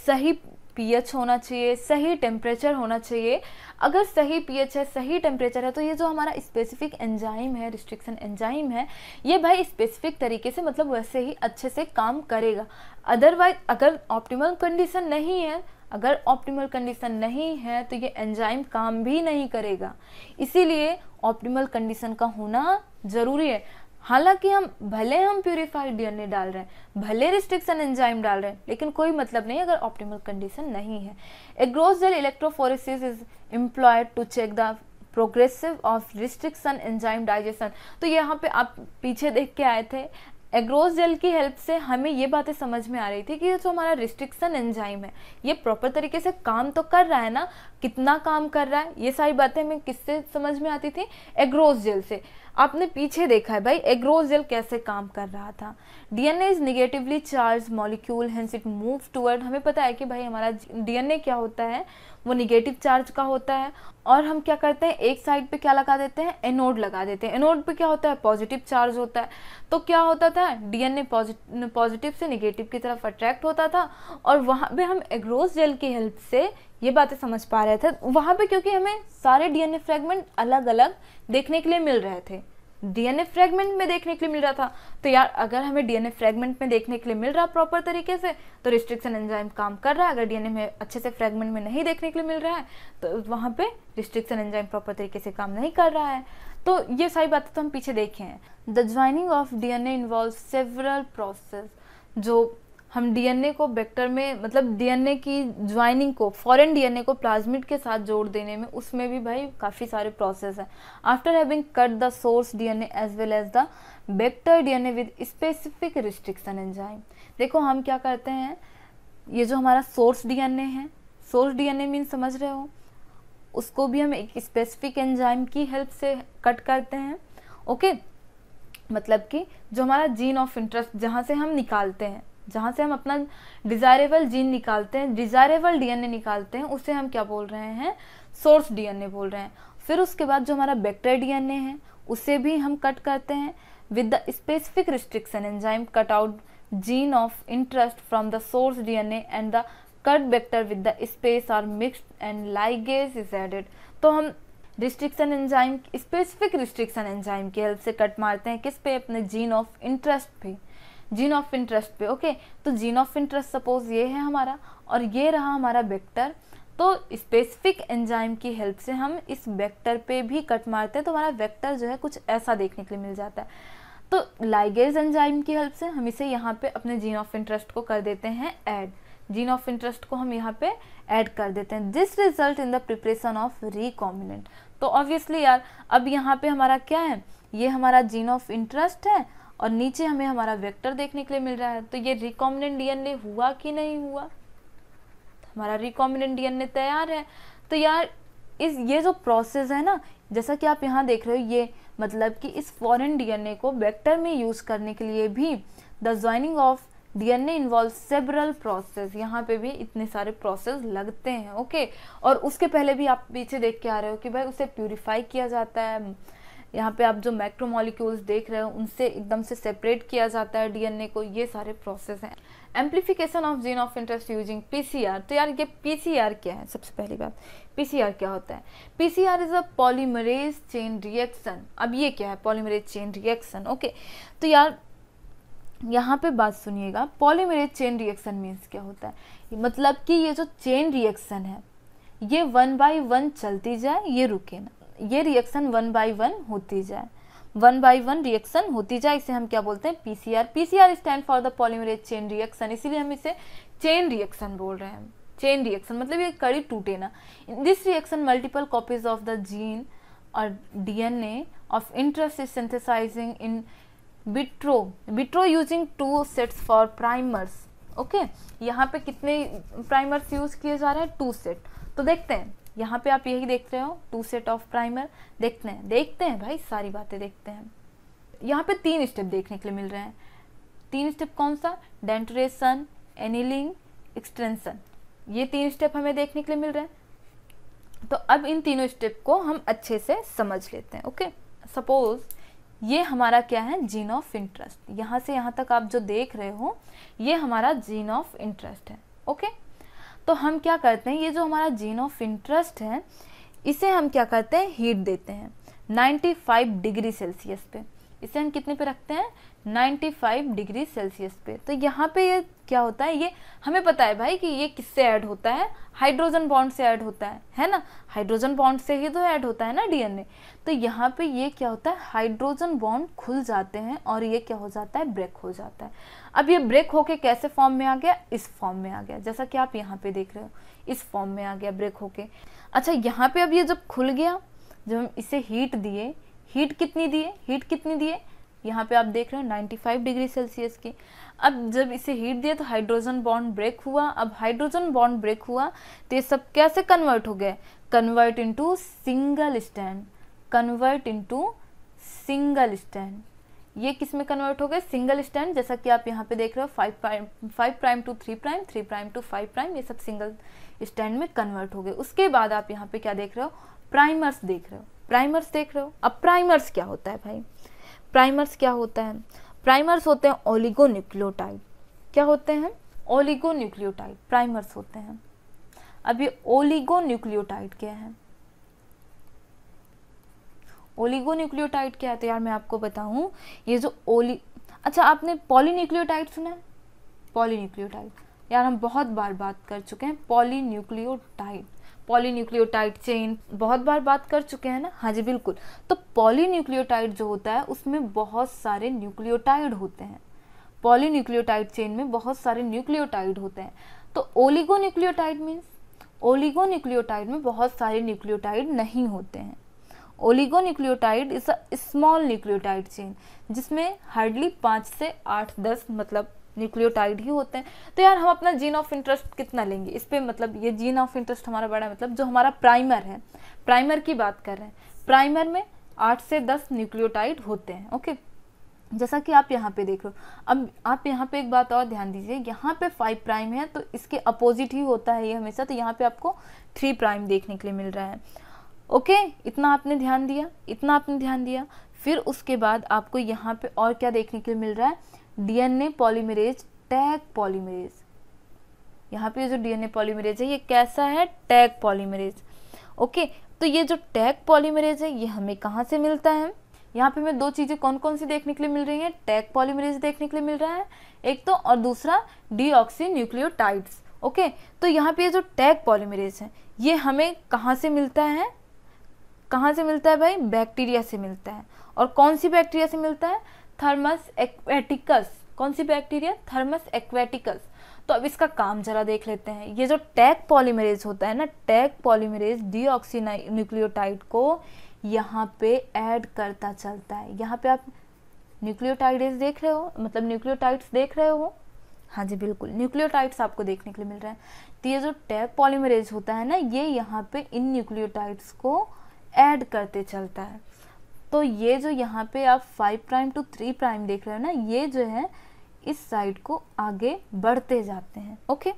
सही पीएच होना चाहिए, सही टेम्परेचर होना चाहिए। अगर सही पीएच है, सही टेम्परेचर है, तो ये जो हमारा स्पेसिफिक एंजाइम है, रिस्ट्रिक्शन एंजाइम है, ये भाई स्पेसिफिक तरीके से मतलब वैसे ही अच्छे से काम करेगा। अदरवाइज अगर ऑप्टिमल कंडीशन नहीं है, अगर ऑप्टिमल कंडीशन नहीं है तो ये एंजाइम काम भी नहीं करेगा। इसीलिए ऑप्टिमल कंडीशन का होना ज़रूरी है। हालांकि हम प्यूरिफाइड डीएनए डाल रहे हैं, भले रिस्ट्रिक्शन एंजाइम डाल रहे हैं, लेकिन कोई मतलब नहीं अगर ऑप्टिमल कंडीशन नहीं है। Agarose gel electrophoresis is employed to check the progressive of restriction enzyme digestion. तो यहाँ पे आप पीछे देख के आए थे, एग्रोस जेल की हेल्प से हमें ये बातें समझ में आ रही थी कि ये जो हमारा रिस्ट्रिक्शन एंजाइम है ये प्रॉपर तरीके से काम तो कर रहा है ना, कितना काम कर रहा है, ये सारी बातें हमें किससे समझ में आती थी, एग्रोस जेल से। आपने पीछे देखा है भाई एग्रोस जेल कैसे काम कर रहा था। DNA is negatively charge molecule, hence it move toward. हमें पता है कि भाई हमारा डीएनए क्या होता है, वो नेगेटिव चार्ज का होता है। और हम क्या करते हैं, एक साइड पे क्या लगा देते हैं, एनोड लगा देते हैं। एनोड पे क्या होता है, पॉजिटिव चार्ज होता है। तो क्या होता था, डीएनए पॉजिटिव से नेगेटिव की तरफ अट्रैक्ट होता था, और वहाँ पे हम एग्रोस जेल की हेल्प से ये बातें समझ पा रहे थे वहाँ पे, क्योंकि हमें सारे डीएनए फ्रेगमेंट अलग अलग देखने के लिए मिल रहे थे, डीएनए फ्रेगमेंट में देखने के लिए मिल रहा था। तो यार अगर हमें डीएनए फ्रेगमेंट में देखने के लिए मिल रहा है प्रॉपर तरीके से, तो रिस्ट्रिक्शन एंजाइम काम कर रहा है। अगर डीएनए में अच्छे से फ्रेगमेंट में नहीं देखने के लिए मिल रहा है, तो वहाँ पे रिस्ट्रिक्शन एंजाइम प्रॉपर तरीके से काम नहीं कर रहा है। तो ये सारी बातें तो हम पीछे देखे हैं। The joining of DNA involve several process. जो हम डीएनए को वेक्टर में, मतलब डीएनए की ज्वाइनिंग को, फॉरेन डीएनए को प्लाज्मिड के साथ जोड़ देने में, उसमें भी भाई काफ़ी सारे प्रोसेस हैं। After having cut the source DNA as well as the vector DNA with specific restriction enzyme. देखो हम क्या करते हैं, ये जो हमारा सोर्स डीएनए है, सोर्स डीएनए मीन समझ रहे हो, उसको भी हम एक स्पेसिफिक एंजाइम की हेल्प से कट करते हैं। ओके, मतलब कि जो हमारा जीन ऑफ इंटरेस्ट, जहाँ से हम निकालते हैं, जहाँ से हम अपना डिजायरेबल जीन निकालते हैं, डिजायरेबल डीएनए निकालते हैं, उसे हम क्या बोल रहे हैं, सोर्स डीएनए बोल रहे हैं। फिर उसके बाद जो हमारा वेक्टर डीएनए है उसे भी हम कट करते हैं with the specific restriction enzyme cut out gene of interest from the source DNA and the cut vector with the space are mixed and ligase is added. तो हम restriction enzyme, specific restriction enzyme की help से cut मारते हैं किस पे, अपने gene of interest पे, जीन ऑफ इंटरेस्ट पे। ओके, तो जीन ऑफ इंटरेस्ट सपोज ये है हमारा और ये रहा हमारा वेक्टर, तो स्पेसिफिक एंजाइम की हेल्प से हम इस वेक्टर पे भी कट मारते हैं, तो हमारा वेक्टर जो है कुछ ऐसा देखने के लिए मिल जाता है। तो लाइगेज एंजाइम की हेल्प से हम इसे यहाँ पे अपने जीन ऑफ इंटरेस्ट को कर देते हैं ऐड, जीन ऑफ इंटरेस्ट को हम यहाँ पे ऐड कर देते हैं। This result in the preparation of recombinant. तो ऑब्वियसली यार अब यहाँ पे हमारा क्या है, ये हमारा जीन ऑफ इंटरेस्ट है और नीचे हमें हमारा वेक्टर देखने के लिए मिल रहा है। तो ये रिकॉम्बिनेंट डीएनए हुआ कि नहीं हुआ, हमारा रिकॉम्बिनेंट डीएनए तैयार है। तो यार ये जो प्रोसेस है ना, जैसा कि आप यहाँ देख रहे हो, ये मतलब कि इस फॉरेन डीएनए को वेक्टर में यूज करने के लिए भी the joining of DNA involve several process, यहाँ पे भी इतने सारे प्रोसेस लगते हैं। ओके, और उसके पहले भी आप पीछे देख के आ रहे हो कि भाई उसे प्यूरिफाई किया जाता है, यहाँ पे आप जो मैक्रोमोलिक्यूल्स देख रहे हो उनसे एकदम से सेपरेट किया जाता है डीएनए को, ये सारे प्रोसेस हैं। Amplification of gene of interest using PCR. तो यार ये पीसीआर क्या है, सबसे पहली बात पीसीआर क्या होता है। PCR is a polymerase chain reaction. अब ये क्या है, पॉलीमरेज चेन रिएक्शन। ओके, तो यार यहाँ पे बात सुनिएगा, पॉलीमरेज चेन रिएक्शन मीन्स क्या होता है, मतलब कि ये जो चेन रिएक्शन है ये 1 बाय 1 चलती जाए, ये रुके ना, ये रिएक्शन 1 बाय 1 होती जाए, 1 बाय 1 रिएक्शन होती जाए, इसे हम क्या बोलते हैं, PCR. PCR stand for the polymerase chain reaction, इसीलिए हम इसे चेन रिएक्शन बोल रहे हैं। चेन रिएक्शन मतलब ये कड़ी टूटे ना। In this reaction multiple copies of the gene और DNA of interest is synthesising in vitro using 2 sets for primers. Okay, यहाँ पे कितने प्राइमर्स यूज किए जा रहे हैं, 2 सेट। तो देखते हैं, यहाँ पे आप यही देख रहे हो 2 सेट ऑफ प्राइमर, देखते हैं भाई, सारी बातें देखते हैं। यहाँ पे 3 स्टेप देखने के लिए मिल रहे हैं। 3 स्टेप कौन सा, डेंटुरेशन, एनिलिंग, एक्सटेंशन, ये 3 स्टेप हमें देखने के लिए मिल रहे हैं। तो अब इन तीनों स्टेप को हम अच्छे से समझ लेते हैं। ओके, सपोज ये हमारा क्या है, जीन ऑफ इंटरेस्ट, यहाँ से यहाँ तक आप जो देख रहे हो ये हमारा जीन ऑफ इंटरेस्ट है। ओके, तो हम क्या करते हैं, ये जो हमारा जीन ऑफ इंटरेस्ट है इसे हम क्या करते हैं, हीट देते हैं 95 डिग्री सेल्सियस पे। इसे हम कितने पे रखते हैं, 95 डिग्री सेल्सियस पे। तो यहाँ पे ये क्या होता है, ये हमें पता है भाई कि ये किससे ऐड होता है, हाइड्रोजन बॉन्ड से ऐड होता है ना, हाइड्रोजन बॉन्ड से ही तो ऐड होता है ना डीएनए। तो यहाँ पे ये क्या होता है, हाइड्रोजन बॉन्ड खुल जाते हैं और ये क्या हो जाता है, ब्रेक हो जाता है। अब ये ब्रेक होके कैसे फॉर्म में आ गया, इस फॉर्म में आ गया, जैसा कि आप यहाँ पे देख रहे हो, इस फॉर्म में आ गया ब्रेक होके। अच्छा, यहाँ पे अब ये जब खुल गया, जब हम इसे हीट दिए, हीट कितनी दिए, यहाँ पे आप देख रहे हो 95 डिग्री सेल्सियस की। अब जब इसे हीट दिया तो हाइड्रोजन बॉन्ड ब्रेक हुआ। अब हाइड्रोजन बॉन्ड ब्रेक हुआ तो ये सब कैसे कन्वर्ट हो गए, कन्वर्ट इनटू सिंगल स्टैंड। ये किस में कन्वर्ट हो गए, सिंगल स्टैंड, जैसा कि आप यहाँ पे देख रहे हो 5 prime to 3 prime, 3 prime to 5 prime, ये सब सिंगल स्टैंड में कन्वर्ट हो गए। उसके बाद आप यहाँ पे क्या देख रहे हो, प्राइमर्स देख रहे हो। अब प्राइमर्स क्या होता है भाई, प्राइमर्स क्या होता है, प्राइमर्स होते हैं ओलिगोन्यूक्लियोटाइड। क्या होते हैं, ओलिगोन्यूक्लियोटाइड प्राइमर्स होते हैं। अब ये ओलिगोन्यूक्लियोटाइड क्या है, ओलिगोन्यूक्लियोटाइड क्या है, तो यार मैं आपको बताऊं, ये जो अच्छा आपने पॉलीन्यूक्लियोटाइड सुना है, पॉलीन्यूक्लियोटाइड, यार हम बहुत बार बात कर चुके हैं पॉलीन्यूक्लियोटाइड चेन बहुत बार बात कर चुके हैं ना। हाँ जी बिल्कुल। तो पॉलीन्यूक्लियोटाइड जो होता है उसमें बहुत सारे न्यूक्लियोटाइड होते हैं, पॉलीन्यूक्लियोटाइड चेन में बहुत सारे न्यूक्लियोटाइड होते हैं। तो ओलिगोन्यूक्लियोटाइड मीन्स ओलिगोन्यूक्लियोटाइड में बहुत सारे न्यूक्लियोटाइड नहीं होते हैं। Oligonucleotide is a small nucleotide chain जिसमें हार्डली 5 से 8-10 मतलब न्यूक्लियोटाइड ही होते हैं। तो यार हम अपना जीन ऑफ इंटरेस्ट कितना लेंगे इस पे, मतलब ये जीन ऑफ इंटरेस्ट हमारा बड़ा, मतलब जो हमारा प्राइमर है, प्राइमर की बात कर रहे हैं, प्राइमर में 8 से 10 न्यूक्लियोटाइड होते हैं। ओके, जैसा कि आप यहाँ पे देख रहे हो। अब आप यहाँ पे एक बात और ध्यान दीजिए, यहाँ पे 5 प्राइम है तो इसके अपोजिट ही होता है ये हमेशा, तो यहाँ पे आपको 3 प्राइम देखने के लिए मिल रहा है। ओके, इतना आपने ध्यान दिया, इतना आपने ध्यान दिया। फिर उसके बाद आपको यहाँ पे और क्या देखने के लिए मिल रहा है, डीएनए पॉलीमरेज, टैग पॉलीमरेज। यहाँ पे जो डीएनए पॉलीमरेज है ये कैसा है, टैग पॉलीमरेज। ओके, तो ये जो टैग पॉलीमरेज है ये हमें कहाँ से मिलता है, यहाँ पे हमें 2 चीजें कौन कौन सी देखने के लिए मिल रही हैं, टैग पॉलीमरेज देखने के लिए मिल रहा है एक तो, और दूसरा डीऑक्सी न्यूक्लियोटाइड्स। ओके, तो यहाँ पे जो टैग पॉलीमरेज है ये हमें कहाँ से मिलता है, कहाँ से मिलता है भाई, बैक्टीरिया से मिलता है। और कौन सी बैक्टीरिया से मिलता है, थर्मस एक्वेटिकस। कौन सी बैक्टीरिया, थर्मस एक्वेटिकस। तो अब इसका काम जरा देख लेते हैं। ये जो टैग पॉलीमरेज होता है ना, टैग पॉलीमरेज डीऑक्सी न्यूक्लियोटाइड को यहाँ पे ऐड करता चलता है। यहाँ पे आप न्यूक्लियोटाइड्स देख रहे हो, मतलब न्यूक्लियोटाइड्स देख रहे हो, हाँ जी बिल्कुल, न्यूक्लियोटाइड्स आपको देखने के लिए मिल रहा है। तो ये जो टैग पॉलीमरेज होता है ना, ये यहाँ पे इन न्यूक्लियोटाइड्स को ऐड करते चलता है। तो ये जो यहाँ पे आप 5 प्राइम टू 3 प्राइम देख रहे हो ना, ये जो है इस साइड को आगे बढ़ते जाते हैं। ओके,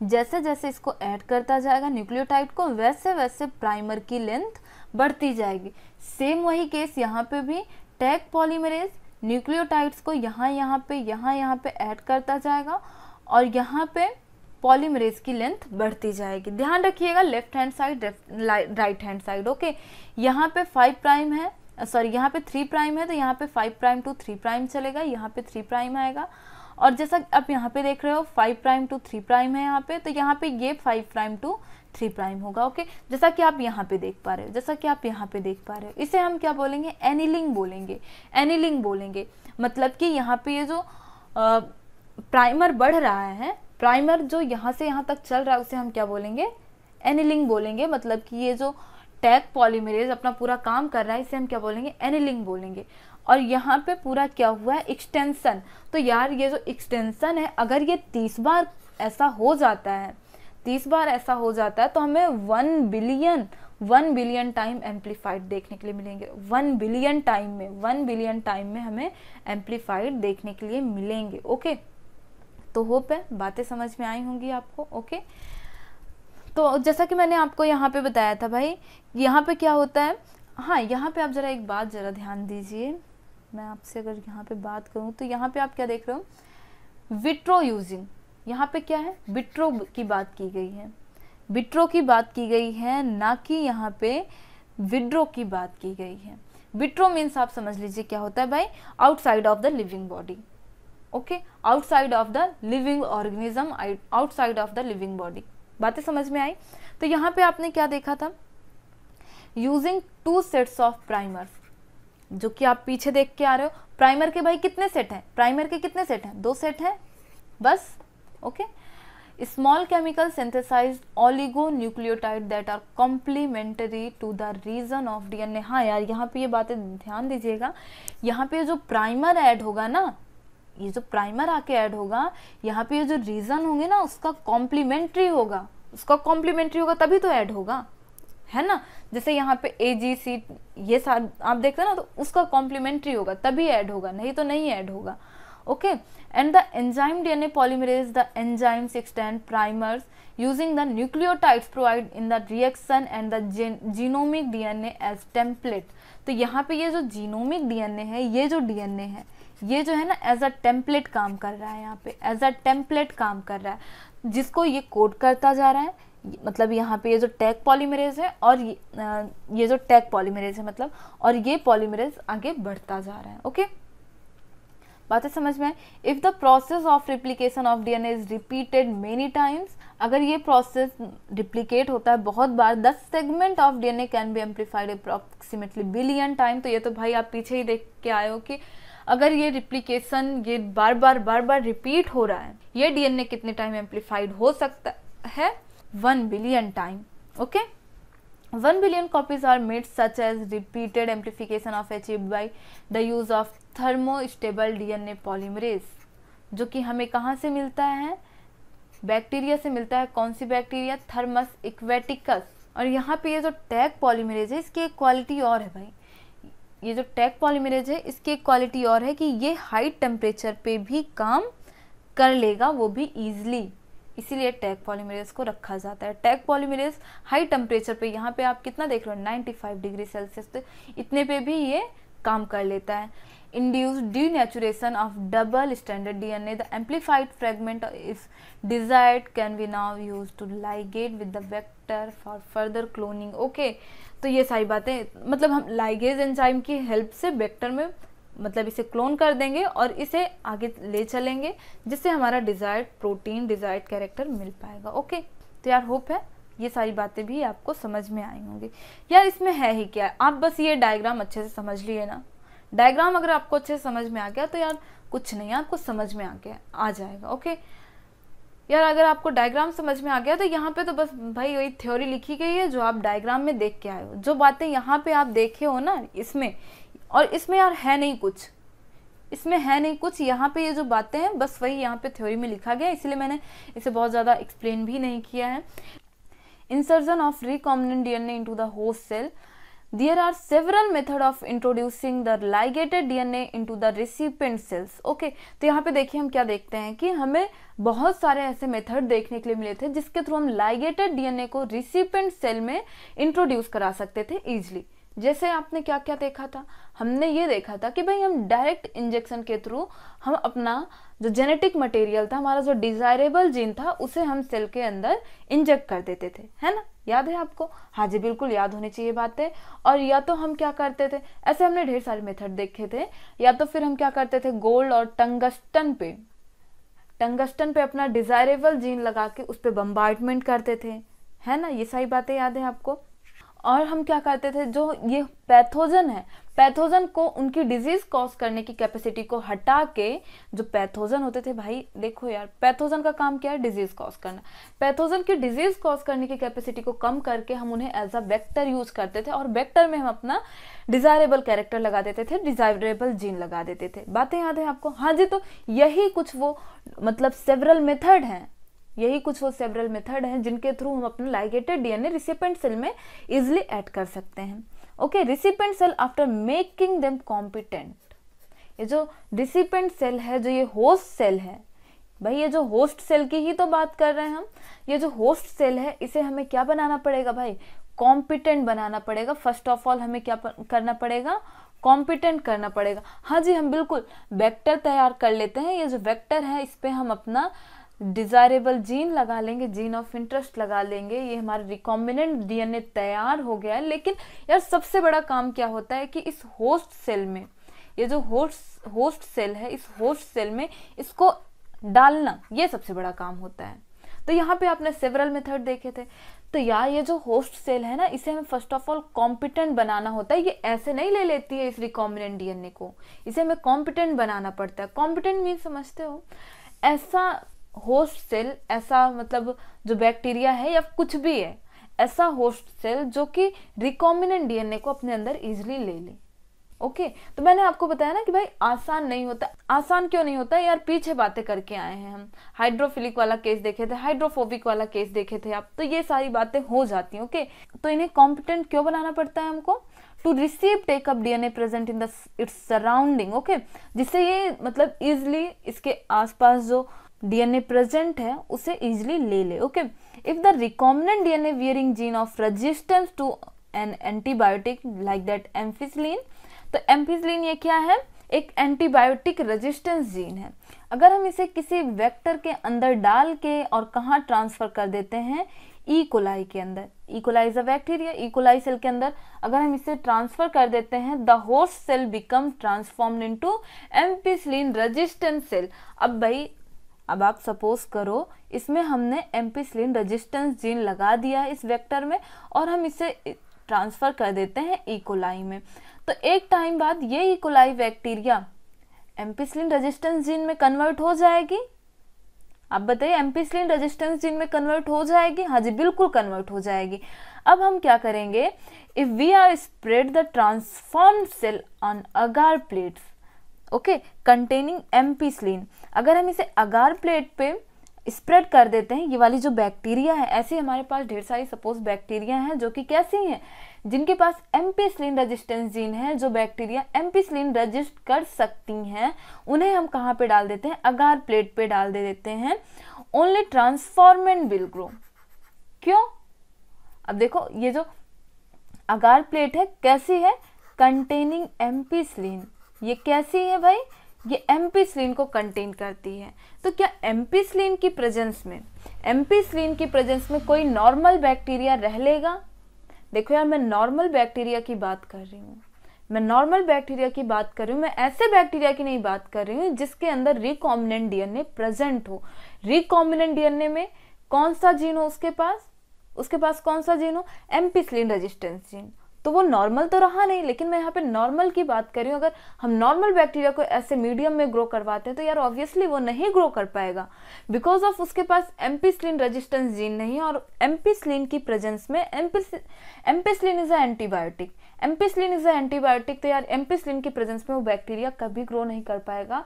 जैसे जैसे इसको ऐड करता जाएगा न्यूक्लियोटाइड को, वैसे वैसे प्राइमर की लेंथ बढ़ती जाएगी। सेम वही केस यहाँ पे भी, टैग पॉलीमरेज न्यूक्लियोटाइड्स को यहाँ पे ऐड करता जाएगा और यहाँ पे पॉलीमरेज की लेंथ बढ़ती जाएगी। ध्यान रखिएगा, left hand side right hand side. Okay, यहाँ पे 5 प्राइम है, सॉरी यहाँ पे 3 प्राइम है, तो यहाँ पे 5 प्राइम टू 3 प्राइम चलेगा, यहाँ पे 3 प्राइम आएगा। और जैसा आप यहाँ पे देख रहे हो 5 प्राइम टू 3 प्राइम है यहाँ पे, तो यहाँ पे ये 5 प्राइम टू 3 प्राइम होगा। ओके, जैसा कि आप यहाँ पे देख पा रहे हो, जैसा कि आप यहाँ पे देख पा रहे हो, इसे हम क्या बोलेंगे, एनिलिंग बोलेंगे। एनिलिंग बोलेंगे मतलब कि यहाँ पे ये जो प्राइमर बढ़ रहा है, प्राइमर जो यहाँ से यहाँ तक चल रहा है, उसे हम क्या बोलेंगे, एनिलिंग बोलेंगे। मतलब कि ये जो टैग पॉलीमरेज अपना पूरा काम कर रहा है, इसे हम क्या बोलेंगे, एनिलिंग बोलेंगे। और यहाँ पे पूरा क्या हुआ है, एक्सटेंशन। तो यार ये जो एक्सटेंशन है, अगर ये 30 बार ऐसा हो जाता है, 30 बार ऐसा हो जाता है, तो हमें 1 बिलियन टाइम एम्पलीफाइड देखने के लिए मिलेंगे। 1 बिलियन टाइम में हमें एम्पलीफाइड देखने के लिए मिलेंगे। ओके, तो होप है बातें समझ में आई होंगी आपको। ओके, तो जैसा कि मैंने आपको यहाँ पे बताया था भाई, यहाँ पे क्या होता है, हाँ यहाँ पे आप जरा एक बात जरा ध्यान दीजिए। मैं आपसे अगर यहाँ पे बात करूँ तो यहाँ पे आप क्या देख रहे हो, विट्रो यूजिंग। यहाँ पे क्या है, विट्रो की बात की गई है, विट्रो की बात की गई है, ना कि यहाँ पे विड्रो की बात की गई है। विट्रो मीन्स आप समझ लीजिए क्या होता है भाई, outside of the living body. Okay, outside of the living organism, outside of the living body. बातें समझ में आई। तो यहाँ पे आपने क्या देखा था, यूजिंग 2 सेट्स ऑफ प्राइमर्स, जो कि आप पीछे देख के आ रहे हो। प्राइमर के भाई कितने सेट हैं, प्राइमर के कितने सेट हैं, 2 सेट हैं बस। Okay, small chemical synthesised oligonucleotide that are complementary to the region of DNA. हाँ यार, यहाँ पे ये बातें ध्यान दीजिएगा। यहाँ पे जो प्राइमर ऐड होगा ना, ये जो प्राइमर आके ऐड होगा, यहाँ पे ये जो रीजन होंगे ना, उसका कॉम्प्लीमेंट्री होगा, उसका कॉम्प्लीमेंट्री होगा तभी तो ऐड होगा, है ना। जैसे यहाँ पे AGC ये सारे आप देखते हैं ना, तो उसका कॉम्प्लीमेंट्री होगा तभी ऐड होगा, नहीं तो नहीं ऐड होगा। Okay, and the enzyme DNA polymerase, the enzymes extend primers using the nucleotides provide in the reaction and the genomic DNA as template. तो यहाँ पे ये जो जीनोमिक डीएनए है, ये जो डीएनए है, ये जो है ना एज अ टेम्पलेट काम कर रहा है, यहाँ पे एज अ टेम्पलेट काम कर रहा है, जिसको ये कोड करता जा रहा है। मतलब यहाँ पे ये जो टैग पॉलीमरेज है और ये जो टैग पॉलीमरेज है मतलब, और ये पॉलीमरेज आगे बढ़ता जा रहा है। ओके, बातें समझ में आए। If the process of replication of DNA is repeated many times, अगर ये प्रोसेस रिप्लिकेट होता है बहुत बार, 10 segment of DNA can be amplified approximately billion time. तो ये तो भाई आप पीछे ही देख के आए हो कि अगर ये रिप्लिकेशन ये बार बार रिपीट हो रहा है, ये डीएनए कितने टाइम एम्प्लीफाइड हो सकता है? 1 billion time. Okay, 1 billion copies are made such as repeated amplification of achieved by the use of thermostable DNA polymerase, जो कि हमें कहाँ से मिलता है? बैक्टीरिया से मिलता है। कौन सी बैक्टीरिया? Thermos aquaticus. और यहाँ पे ये जो टैग पॉलीमरेज है इसकी एक क्वालिटी और है भाई, ये जो टैग पॉलीमरेज है इसकी एक क्वालिटी और है कि ये हाई टेम्परेचर पे भी काम कर लेगा, वो भी ईजिली, इसीलिए टैग पॉलीमरेज को रखा जाता है। टैग पॉलीमरेज हाई टेम्परेचर पे, यहाँ पे आप कितना देख रहे हो 95 डिग्री सेल्सियस पे, इतने पे भी ये काम कर लेता है। Induce denaturation of double standard DNA, the amplified fragment if desired can be now use to ligate with the vector for further cloning. Okay, तो ये सारी बातें, मतलब हम लाइगेज एंजाइम की हेल्प से वेक्टर में मतलब इसे क्लोन कर देंगे और इसे आगे ले चलेंगे, जिससे हमारा डिजायर्ड प्रोटीन, डिजायर्ड कैरेक्टर मिल पाएगा। ओके, तो यार होप है ये सारी बातें भी आपको समझ में आई होंगी। यार इसमें है ही क्या, आप बस ये डायग्राम अच्छे से समझ लिए ना। डायग्राम अगर आपको अच्छे से समझ में आ गया तो यार कुछ नहीं, आपको समझ में आ जाएगा। ओके यार, अगर आपको डायग्राम समझ में आ गया तो यहाँ पे तो बस भाई वही थ्योरी लिखी गई है जो आप डायग्राम में देख के आए हो। जो बातें यहाँ पे आप देखे हो ना इसमें, और इसमें यार है नहीं कुछ, इसमें है नहीं कुछ। यहाँ पे ये जो बातें हैं बस वही यहाँ पे थ्योरी में लिखा गया, इसलिए मैंने इसे बहुत ज़्यादा एक्सप्लेन भी नहीं किया है। Insertion of recombinant DNA into the host cell, there are several method of introducing the ligated DNA into the recipient cells. Okay, तो यहाँ पे देखिए हम क्या देखते हैं कि हमें बहुत सारे ऐसे मेथड देखने के लिए मिले थे जिसके थ्रू हम लाइगेटेड डीएनए को रिसिपिएंट सेल में इंट्रोड्यूस करा सकते थे इजिली। जैसे आपने क्या क्या देखा था, हमने ये देखा था कि भाई हम डायरेक्ट इंजेक्शन के थ्रू हम अपना जो जेनेटिक मटेरियल था, हमारा जो डिजायरेबल जीन था, उसे हम सेल के अंदर इंजेक्ट कर देते थे, है ना? याद है आपको? हाँ जी, बिल्कुल याद होनी चाहिए बातें। और या तो हम क्या करते थे, ऐसे हमने ढेर सारे मेथड देखे थे, या तो फिर हम क्या करते थे, गोल्ड और टंगस्टन पे अपना डिजायरेबल जीन लगा के उस पर बम्बार्डमेंट करते थे, है ना? ये सारी बातें याद है आपको? और हम क्या करते थे, जो ये पैथोजन है, पैथोजन को उनकी डिजीज कॉज करने की कैपेसिटी को हटा के, जो पैथोजन होते थे भाई देखो यार, पैथोजन का काम क्या है? डिजीज कॉज करना। पैथोजन की डिजीज कॉज करने की कैपेसिटी को कम करके हम उन्हें एज अ वेक्टर यूज करते थे, और वेक्टर में हम अपना डिजायरेबल कैरेक्टर लगा देते थे, डिजायरेबल जीन लगा देते थे। बातें याद है आपको? हाँ जी, तो यही कुछ वो मतलब सेवरल मेथड हैं, यही कुछ वो सेवरल मेथड हैं जिनके थ्रू हम अपने लाइगेटेड डीएनए रिसिपिएंट सेल में इजिली ऐड कर सकते हैं। Okay, recipient cell after making them competent, ये जो रिसिपिएंट सेल है, जो ये होस्ट सेल है भाई, ये जो होस्ट सेल की ही तो बात कर रहे हैं हम। ये जो होस्ट सेल है इसे हमें क्या बनाना पड़ेगा भाई? कॉम्पिटेंट बनाना पड़ेगा। फर्स्ट ऑफ ऑल हमें क्या करना पड़ेगा? कॉम्पिटेंट करना पड़ेगा। हाँ जी, हम बिल्कुल वेक्टर तैयार कर लेते हैं। ये जो वेक्टर है इस पे हम अपना डिजायरेबल जीन लगा लेंगे, जीन ऑफ इंटरेस्ट लगा लेंगे, ये हमारा रिकॉम्बिनेंट डीएनए तैयार हो गया है। लेकिन यार सबसे बड़ा काम क्या होता है कि इस होस्ट सेल में, ये जो होस्ट सेल है, इस होस्ट सेल में इसको डालना, ये सबसे बड़ा काम होता है। तो यहाँ पे आपने सेवरल मेथड देखे थे। तो यार ये जो होस्ट सेल है ना, इसे हमें फर्स्ट ऑफ ऑल कॉम्पिटेंट बनाना होता है। ये ऐसे नहीं ले लेती है इस रिकॉम्बिनेंट डीएनए को, इसे हमें कॉम्पिटेंट बनाना पड़ता है। कॉम्पिटेंट मीन समझते हो? ऐसा होस्ट सेल, ऐसा मतलब जो बैक्टीरिया है या कुछ भी है, ऐसा होस्ट सेल जो कि रिकॉम्बिनेंट डीएनए को अपने अंदर इजिली ले ले। ओके, तो मैंने आपको बताया ना कि भाई आसान नहीं होता। आसान क्यों नहीं होता यार? पीछे बातें करके आए हैं हम, हाइड्रोफिलिक वाला केस देखे थे, हाइड्रोफोबिक वाला केस देखे थे आप, तो ये सारी बातें हो जाती हैं। ओके, तो इन्हें कॉम्पिटेंट क्यों बनाना पड़ता है हमको? To receive take up DNA present in the its surrounding. Okay, जिससे ये मतलब इजिली इसके आसपास जो डीएनए प्रेजेंट है उसे इजिली ले ले। Okay, if the recombinant DNA bearing gene of resistance to an antibiotic like that ampicillin, तो एम्फिसिलिन ये क्या है? एक एंटीबायोटिक रेजिस्टेंस जीन है। अगर हम इसे किसी वेक्टर के अंदर डाल के और कहाँ ट्रांसफर कर देते हैं? ई कोलाई के अंदर। E coli is a bacteria, E coli cell के अंदर अगर हम इसे ट्रांसफर कर देते हैं, the host cell become transformed into ampicillin resistant cell. अब भाई अब आप सपोज करो इसमें हमने एम्फिसिलिन रेजिस्टेंस जीन लगा दिया है इस वेक्टर में, और हम इसे ट्रांसफर कर देते हैं ई कोलाई में। तो एक टाइम बाद ये E coli bacteria ampicillin resistance gene में कन्वर्ट हो जाएगी? आप बताइए, एम्पिसिलिन रेजिस्टेंस जीन में कन्वर्ट हो जाएगी? हाँ जी, बिल्कुल कन्वर्ट हो जाएगी। अब हम क्या करेंगे, if we are spread the transformed cell on agar plates, okay, containing ampicillin, अगर हम इसे अगार प्लेट पे स्प्रेड कर देते हैं, ये वाली जो बैक्टीरिया है, ऐसे हमारे पास ढेर सारी सपोज बैक्टीरिया हैं जो कि कैसी हैं, जिनके पास एम्पिसिलिन रेजिस्टेंस जीन है, जो बैक्टीरिया एम्पिसिलिन रेजिस्ट कर सकती हैं, उन्हें हम कहाँ पे डाल देते हैं, अगार प्लेट पे डाल दे देते हैं। Only transformant will grow. क्यों? अब देखो, ये जो अगार प्लेट है कैसी है, कंटेनिंग एम्पिसिलिन, ये कैसी है भाई, ये एम्पिसिलिन को कंटेन करती है। तो क्या एम्पिसिलिन की प्रेजेंस में कोई नॉर्मल बैक्टीरिया रह लेगा? देखो यार, मैं नॉर्मल बैक्टीरिया की बात कर रही हूँ, मैं ऐसे बैक्टीरिया की नहीं बात कर रही हूँ जिसके अंदर रिकॉम्बिनेंट डीएनए प्रेजेंट हो। रिकॉम्बिनेंट डीएनए में कौन सा जीन हो उसके पास कौन सा जीन हो, एम्पिसिलिन रेजिस्टेंस जीन। तो वो नॉर्मल तो रहा नहीं, लेकिन मैं यहाँ पे नॉर्मल की बात कर रही हूँ। अगर हम नॉर्मल बैक्टीरिया को ऐसे मीडियम में ग्रो करवाते हैं तो यार ऑब्वियसली वो नहीं ग्रो कर पाएगा, बिकॉज ऑफ उसके पास एम्पिसिलिन रेजिस्टेंस जीन नहीं है। और एम्पिसिलिन की प्रेजेंस में, एम्पिसिलिन इज अ एंटीबायोटिक, तो यार एम्पिसिलिन की प्रेजेंस में वो बैक्टीरिया कभी ग्रो नहीं कर पाएगा,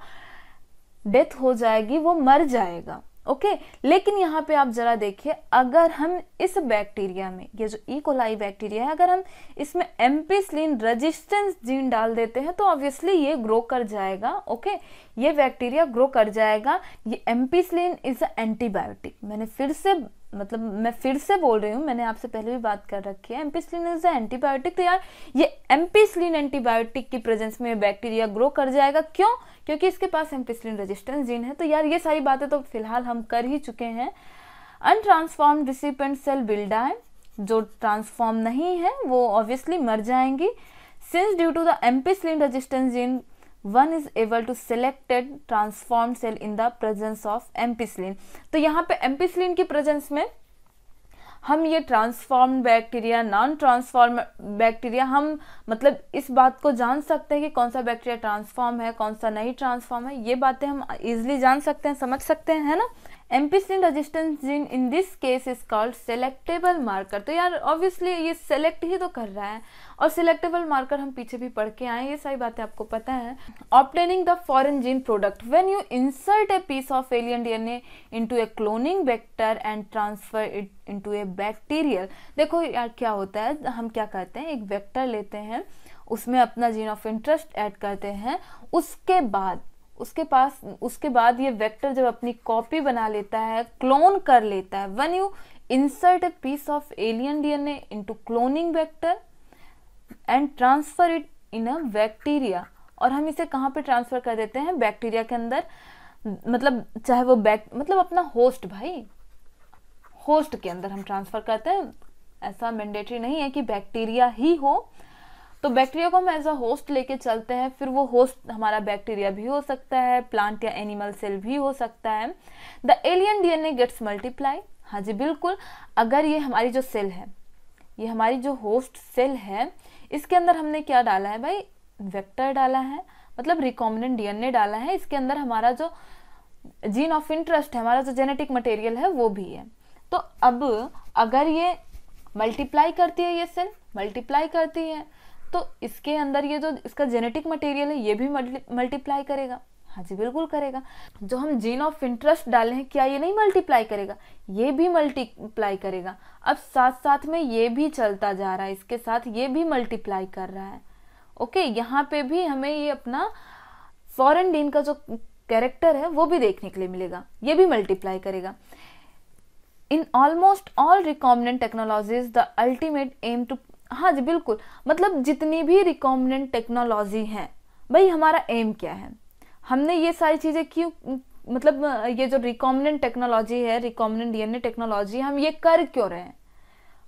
डेथ हो जाएगी, वो मर जाएगा। ओके, लेकिन यहाँ पे आप जरा देखिए, अगर हम इस बैक्टीरिया में, ये जो ई कोलाई बैक्टीरिया है, अगर हम इसमें एम्पिसिलिन रेजिस्टेंस जीन डाल देते हैं तो ऑब्वियसली ये ग्रो कर जाएगा। ओके, ये बैक्टीरिया ग्रो कर जाएगा। ये एम्पिसिलिन इज अ एंटीबायोटिक, मैं फिर से बोल रही हूँ, मैंने आपसे पहले भी बात कर रखी है, एम्पिसिलिन इज अ एंटीबायोटिक। तो यार ये एम्पिसिलिन एंटीबायोटिक की प्रेजेंस में बैक्टीरिया ग्रो कर जाएगा। क्यों? क्योंकि इसके पास एम्पिसिलिन रेजिस्टेंस जीन है। तो यार ये सारी बातें तो फिलहाल हम कर ही चुके हैं। Untransformed recipient cell will die, जो ट्रांसफॉर्म नहीं है वो ऑब्वियसली मर जाएंगी। Since due to the ampicillin resistance gene one is able to selected transformed cell in the presence of ampicillin। तो यहाँ पे एम्पिसिलिन की प्रेजेंस में हम ये transformed bacteria, non transform bacteria, हम मतलब इस बात को जान सकते हैं कि कौन सा बैक्टीरिया ट्रांसफॉर्म है, कौन सा नहीं ट्रांसफॉर्म है। ये बातें हम इजिली जान सकते हैं, समझ सकते हैं, है ना। Ampicillin resistance gene in this case is called selectable marker. तो यार ऑब्वियसली ये सेलेक्ट ही तो कर रहा है, और सिलेक्टेबल मार्कर हम पीछे भी पढ़ के आए, ये सारी बातें आपको पता है। Obtaining the foreign gene product when you insert a piece of alien DNA into a cloning vector and transfer it into a bacterial. देखो यार क्या होता है, हम क्या करते हैं, एक वेक्टर लेते हैं, उसमें अपना जीन ऑफ इंटरेस्ट ऐड करते हैं, उसके बाद ये वेक्टर जब अपनी कॉपी बना लेता है, क्लोन कर लेता है, when you insert a piece of alien DNA into cloning vector and transfer it in a bacteria, और हम इसे कहाँ पे ट्रांसफर कर देते हैं, बैक्टीरिया के अंदर, मतलब चाहे वो मतलब अपना होस्ट, भाई होस्ट के अंदर हम ट्रांसफर करते हैं। ऐसा मैंडेटरी नहीं है कि बैक्टीरिया ही हो, तो बैक्टीरिया को हम एज अ होस्ट लेके चलते हैं, फिर वो होस्ट हमारा बैक्टीरिया भी हो सकता है, प्लांट या एनिमल सेल भी हो सकता है। The alien DNA gets multiply, हाँ जी बिल्कुल, अगर ये हमारी जो सेल है, ये हमारी जो होस्ट सेल है, इसके अंदर हमने क्या डाला है भाई, वेक्टर डाला है, मतलब रिकॉम्बिनेंट डीएनए डाला है, इसके अंदर हमारा जो जीन ऑफ इंटरेस्ट है, हमारा जो जेनेटिक मटेरियल है वो भी है। तो अब अगर ये मल्टीप्लाई करती है, ये सेल मल्टीप्लाई करती है, तो इसके अंदर ये जो इसका जेनेटिक मटेरियल है ये भी मल्टीप्लाई करेगा, हाँ जी बिल्कुल करेगा। जो हम जीन ऑफ इंटरेस्ट डाले हैं, क्या ये नहीं मल्टीप्लाई करेगा, ये भी मल्टीप्लाई करेगा। अब साथ साथ में ये भी चलता जा रहा है, इसके साथ ये भी मल्टीप्लाई कर रहा है। ओके, यहाँ पे भी हमें ये अपना फॉरेन जीन का जो कैरेक्टर है वो भी देखने के लिए मिलेगा, ये भी मल्टीप्लाई करेगा। In almost all recombinant technologies the ultimate aim to, हाँ जी बिल्कुल, मतलब जितनी भी रिकॉम्बिनेंट टेक्नोलॉजी है, भाई हमारा एम क्या है, हमने ये सारी चीजें क्यों, मतलब ये जो रिकॉम्बिनेंट टेक्नोलॉजी है, रिकॉम्बिनेंट डीएनए टेक्नोलॉजी, हम ये कर क्यों रहे हैं,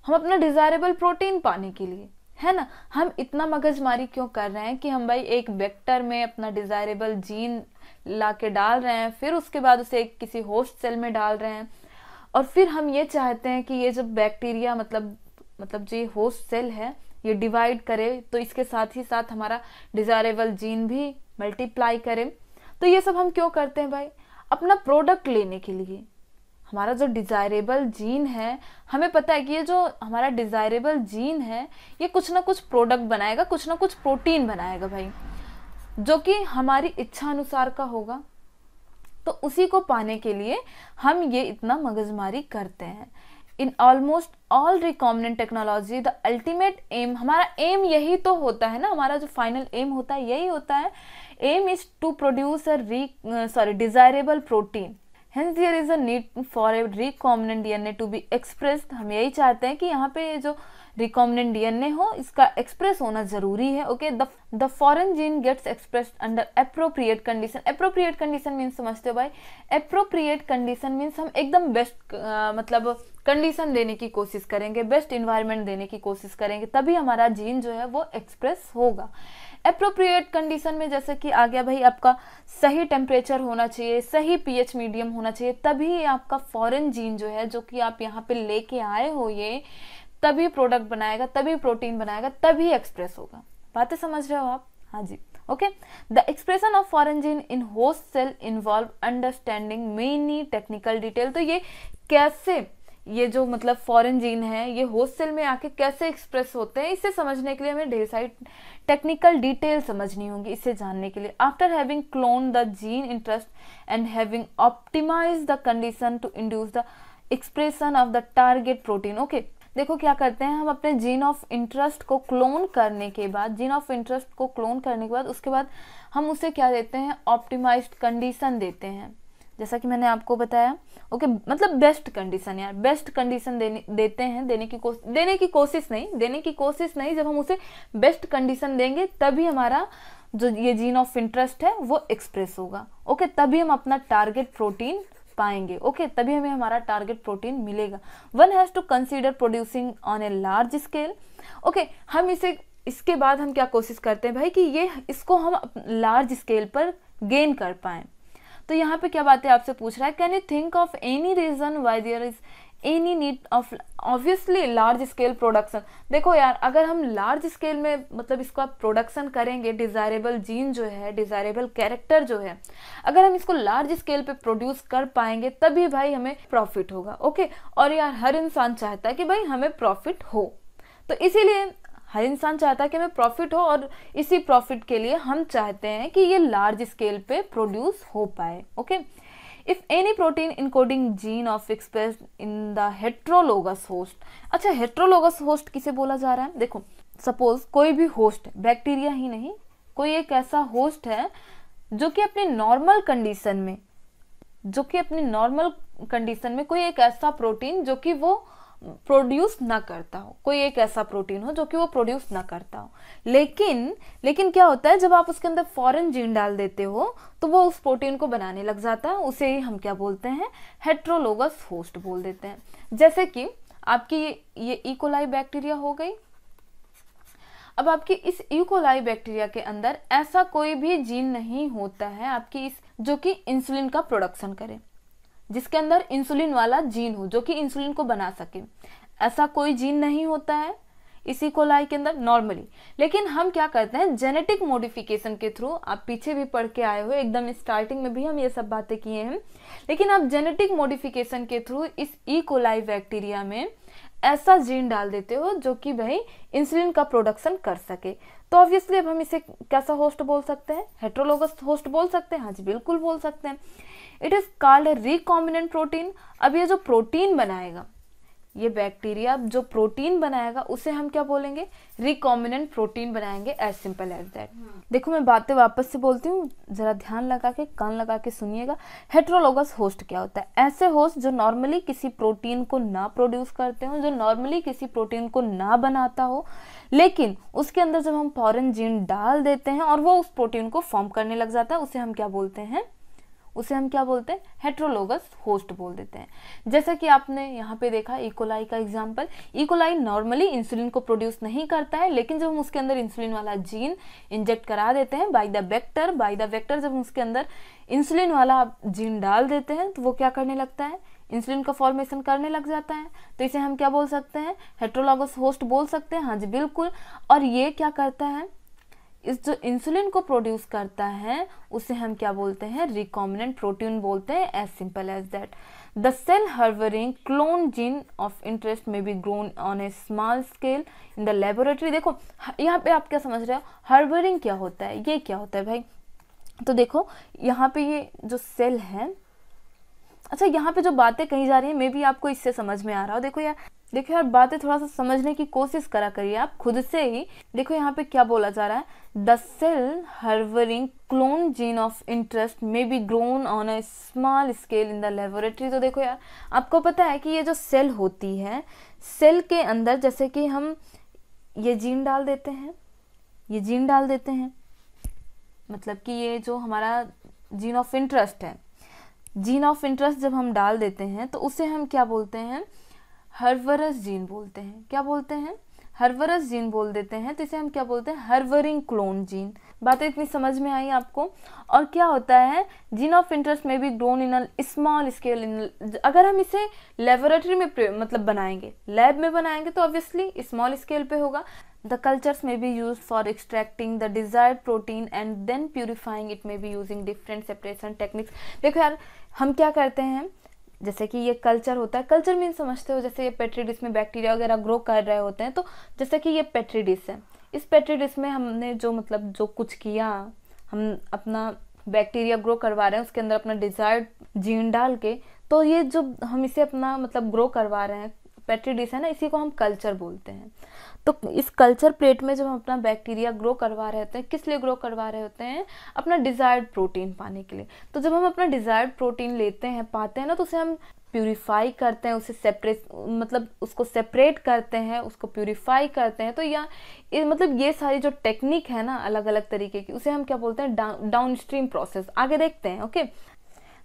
हम अपना डिजायरेबल प्रोटीन पाने के लिए, है ना। हम इतना मगजमारी क्यों कर रहे हैं कि हम भाई एक वेक्टर में अपना डिजायरेबल जीन ला के डाल रहे हैं, फिर उसके बाद उसे किसी होस्ट सेल में डाल रहे हैं, और फिर हम ये चाहते हैं कि ये जो बैक्टीरिया मतलब जो ये होस्ट सेल है ये डिवाइड करे, तो इसके साथ ही साथ हमारा डिजायरेबल जीन भी मल्टीप्लाई करे। तो ये सब हम क्यों करते हैं भाई? अपना प्रोडक्ट लेने के लिए। हमारा जो डिजायरेबल जीन है, हमें पता है कि ये जो हमारा डिजायरेबल जीन है ये कुछ ना कुछ प्रोडक्ट बनाएगा, कुछ ना कुछ प्रोटीन बनाएगा भाई, जो कि हमारी इच्छा अनुसार का होगा। तो उसी को पाने के लिए हम ये इतना मगजमारी करते हैं। इन almost all recombinant technology the ultimate M, हमारा एम यही तो होता है ना, हमारा जो फाइनल एम होता है यही होता है। Aim is to produce a desirable protein, hence there is a need for a recombinant DNA to be expressed। हम यही चाहते हैं कि यहाँ पे ये जो recombinant DNA हो इसका एक्सप्रेस होना जरूरी है। Okay, the foreign gene gets expressed under appropriate condition। appropriate condition means समझते हो भाई? appropriate condition means हम एकदम बेस्ट मतलब कंडीशन देने की कोशिश करेंगे, बेस्ट इन्वायरमेंट देने की कोशिश करेंगे, तभी हमारा जीन जो है वो एक्सप्रेस होगा। एप्रोप्रिएट कंडीशन में जैसे कि आ गया भाई आपका सही टेम्परेचर होना चाहिए, सही पीएच मीडियम होना चाहिए, तभी आपका फॉरेन जीन जो है, जो कि आप यहाँ पे लेके आए हो, ये तभी प्रोडक्ट बनाएगा, तभी प्रोटीन बनाएगा, तभी एक्सप्रेस होगा। बातें समझ रहे हो आप? हाँ जी। Okay, the expression of foreign gene in host cell involve understanding many technical detail. तो ये कैसे, ये जो मतलब फॉरेन जीन है ये होस्ट सेल में आके कैसे एक्सप्रेस होते हैं, इसे समझने के लिए हमें ढेर सारी टेक्निकल डिटेल समझनी होंगी इसे जानने के लिए। After having clone the gene interest and having optimise the condition to induce the expression of the target protein. Okay, देखो क्या करते हैं हम, अपने जीन ऑफ इंटरेस्ट को क्लोन करने के बाद, जीन ऑफ इंटरेस्ट को क्लोन करने के बाद उसके बाद हम उसे क्या देते हैं, ऑप्टिमाइज्ड कंडीशन देते हैं, जैसा कि मैंने आपको बताया। ओके, मतलब बेस्ट कंडीशन, यार बेस्ट कंडीशन देते हैं, देने की कोशिश नहीं, जब हम उसे बेस्ट कंडीशन देंगे तभी हमारा जो ये जीन ऑफ इंटरेस्ट है वो एक्सप्रेस होगा। ओके, तभी हम अपना टारगेट प्रोटीन पाएंगे। ओके, तभी हमें हमारा टारगेट प्रोटीन मिलेगा। One has to consider producing on a large scale. Okay, हम इसके बाद हम क्या कोशिश करते हैं भाई कि इसको हम लार्ज स्केल पर गेन कर पाए। तो यहाँ पे क्या बात है आपसे पूछ रहा है, can you think of any reason why there is any need of obviously large scale production. देखो यार, अगर हम लार्ज स्केल में मतलब इसका प्रोडक्शन करेंगे, डिजायरेबल जीन जो है, डिजायरेबल कैरेक्टर जो है, अगर हम इसको लार्ज स्केल पे प्रोड्यूस कर पाएंगे तभी भाई हमें प्रॉफिट होगा। ओके, और यार हर इंसान चाहता है कि भाई हमें प्रॉफिट हो, तो इसीलिए हर इंसान चाहता है कि हमें प्रॉफिट हो, और इसी प्रॉफिट के लिए हम चाहते हैं कि ये लार्ज स्केल पे प्रोड्यूस हो पाए। Okay, if any protein encoding gene of expressed in the heterologous host. अच्छा, हेट्रोलोगस होस्ट किसे बोला जा रहा है? देखो, सपोज कोई भी होस्ट है, बैक्टीरिया ही नहीं, कोई एक ऐसा होस्ट है जो कि अपनी नॉर्मल कंडीशन में कोई एक ऐसा प्रोटीन जो कि वो प्रोड्यूस ना करता हो, कोई एक ऐसा प्रोटीन हो जो कि वो प्रोड्यूस ना करता हो। लेकिन क्या होता है, जब आप उसके अंदर फॉरेन जीन डाल देते हो तो वो उस प्रोटीन को बनाने लग जाता है, उसे हम क्या बोलते हैं, हेट्रोलोगस होस्ट बोल देते हैं। जैसे कि आपकी ये इकोलाई बैक्टीरिया हो गई। अब आपकी इस इकोलाई बैक्टीरिया के अंदर ऐसा कोई भी जीन नहीं होता है आपकी जो कि इंसुलिन का प्रोडक्शन करे, जिसके अंदर इंसुलिन वाला जीन हो जो कि इंसुलिन को बना सके, ऐसा कोई जीन नहीं होता है इसी कोलाई के अंदर नॉर्मली। लेकिन हम क्या करते हैं, जेनेटिक मॉडिफिकेशन के थ्रू, आप पीछे भी पढ़ के आए हो, एकदम स्टार्टिंग में भी हम ये सब बातें किए हैं, लेकिन आप जेनेटिक मॉडिफिकेशन के थ्रू इस ई कोलाई बैक्टीरिया में ऐसा जीन डाल देते हो जो कि भाई इंसुलिन का प्रोडक्शन कर सके। तो ऑब्वियसली अब हम इसे कैसा होस्ट बोल सकते हैं, हेट्रोलोगस होस्ट बोल सकते हैं। हाँ जी, बिल्कुल बोल सकते हैं। It is called recombinant protein. अब ये जो प्रोटीन बनाएगा, ये बैक्टीरिया जो प्रोटीन बनाएगा उसे हम क्या बोलेंगे, रिकॉम्बिनेंट प्रोटीन बनाएंगे, एज सिंपल एज दैट। देखो मैं बातें वापस से बोलती हूँ, जरा ध्यान लगा के, कान लगा के सुनिएगा। हेट्रोलोगस होस्ट क्या होता है, ऐसे होस्ट जो नॉर्मली किसी प्रोटीन को ना प्रोड्यूस करते हो, जो नॉर्मली किसी प्रोटीन को ना बनाता हो, लेकिन उसके अंदर जब हम फॉरेन जीन डाल देते हैं और वो उस प्रोटीन को फॉर्म करने लग जाता है, उसे हम क्या बोलते हैं, हेट्रोलोगस होस्ट बोल देते हैं। जैसे कि आपने यहाँ पे देखा इकोलाई का एग्जांपल, इकोलाई नॉर्मली इंसुलिन को प्रोड्यूस नहीं करता है, लेकिन जब हम उसके अंदर इंसुलिन वाला जीन इंजेक्ट करा देते हैं बाय द वेक्टर, जब हम उसके अंदर इंसुलिन वाला जीन डाल देते हैं तो वो क्या करने लगता है, इंसुलिन का फॉर्मेशन करने लग जाता है। तो इसे हम क्या बोल सकते हैं, हेट्रोलोगस होस्ट बोल सकते हैं। हाँ जी बिल्कुल। और ये क्या करता है, इस जो इंसुलिन को प्रोड्यूस करता है उसे हम क्या बोलते हैं, रिकॉम्बिनेंट प्रोटीन बोलते हैं, as simple as that. The cell harbouring clone gene of interest may be grown on a small scale in the laboratory. देखो यहाँ पे आप क्या समझ रहे हो, हर्बरिंग क्या होता है, ये क्या होता है भाई। तो देखो यहाँ पे ये जो सेल है, अच्छा यहाँ पे जो बातें कही जा रही है मे भी आपको इससे समझ में आ रहा हो। देखो यार बातें थोड़ा सा समझने की कोशिश करा करिए आप खुद से ही। देखो यहाँ पे क्या बोला जा रहा है, the cell harbouring clone gene of interest may be grown on a small scale in the laboratory. तो देखो यार आपको पता है कि ये जो सेल होती है, सेल के अंदर जैसे कि हम ये जीन डाल देते हैं, ये जीन डाल देते हैं, मतलब कि ये जो हमारा जीन ऑफ इंटरेस्ट है, जीन ऑफ इंटरेस्ट जब हम डाल देते हैं तो उसे हम क्या बोलते हैं, हर्बरस जीन बोलते हैं। क्या बोलते हैं, हर्बरस जीन बोल देते हैं। तो इसे हम क्या बोलते हैं, हर्बरिंग क्लोन जीन। बातें इतनी समझ में आई आपको। और क्या होता है, जीन ऑफ इंटरेस्ट में भी grown in a small scale इन, अगर हम इसे लेबोरेटरी में मतलब बनाएंगे, लैब में बनाएंगे तो ऑब्वियसली स्मॉल स्केल पे होगा। The cultures may be used for extracting the desired protein and then purifying it may be using different separation techniques। देखो यार हम क्या करते हैं, जैसे कि ये कल्चर होता है, कल्चर मीन समझते हो, जैसे ये पेट्री डिश में बैक्टीरिया वगैरह ग्रो कर रहे होते हैं। तो जैसे कि ये पेट्री डिश है, इस पेट्री डिश में हमने जो मतलब जो कुछ किया, हम अपना बैक्टीरिया ग्रो करवा रहे हैं उसके अंदर अपना डिजायर्ड जीन डाल के, तो ये जो हम इसे अपना मतलब ग्रो करवा रहे हैं, पेट्री डिश है ना, इसी को हम कल्चर बोलते हैं। तो इस कल्चर प्लेट में जब हम अपना बैक्टीरिया ग्रो करवा रहे होते हैं, किस लिए ग्रो करवा रहे होते हैं, अपना डिजायर्ड प्रोटीन पाने के लिए। तो जब हम अपना डिजायर्ड प्रोटीन लेते हैं, पाते हैं ना, तो उसे हम प्यूरिफाई करते हैं, उसे सेपरेट मतलब उसको सेपरेट करते हैं, उसको प्यूरिफाई करते हैं। तो या मतलब ये सारी जो टेक्निक है ना अलग अलग तरीके की, उसे हम क्या बोलते हैं, डाउन स्ट्रीम प्रोसेस। आगे देखते हैं। Okay,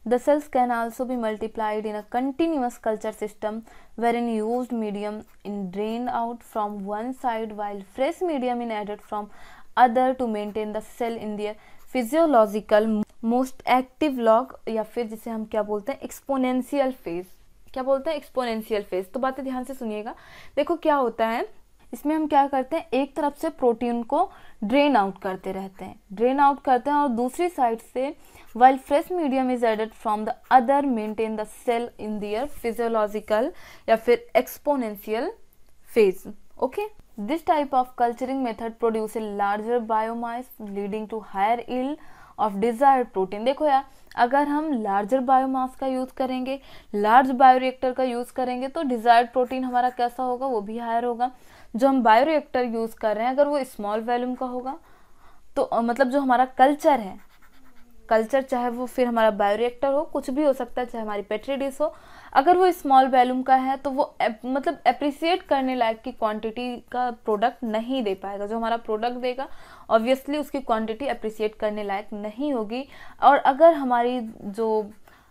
The cells can also be multiplied in a continuous culture system wherein used medium is drained out from one side while fresh medium is added from other to maintain the cell in their physiological most active log, या फिर जिसे हम क्या बोलते हैं, exponential phase. क्या बोलते हैं, एक्सपोनेंशियल फेज। तो बातें ध्यान से सुनिएगा। देखो क्या होता है, इसमें हम क्या करते हैं, एक तरफ से प्रोटीन को ड्रेन आउट करते रहते हैं, ड्रेन आउट करते हैं, और दूसरी साइड से while fresh medium is added from the other maintain the cell in their physiological या फिर exponential phase. Okay, this type of culturing method produce a larger biomass leading to higher yield of desired protein। देखो यार अगर हम larger biomass का use करेंगे, large bioreactor का use करेंगे, तो डिजायर्ड प्रोटीन हमारा कैसा होगा, वो भी हायर होगा। जो हम बायोरिएक्टर यूज कर रहे हैं अगर वो स्मॉल वॉल्यूम का होगा, तो मतलब जो हमारा कल्चर है, कल्चर चाहे वो फिर हमारा बायोरिएक्टर हो, कुछ भी हो सकता है, चाहे हमारी पेट्री डिश हो, अगर वो स्मॉल वॉल्यूम का है तो वो मतलब एप्रिसिएट करने लायक की क्वांटिटी का प्रोडक्ट नहीं दे पाएगा। जो हमारा प्रोडक्ट देगा ऑब्वियसली उसकी क्वांटिटी एप्रिसिएट करने लायक नहीं होगी। और अगर हमारी जो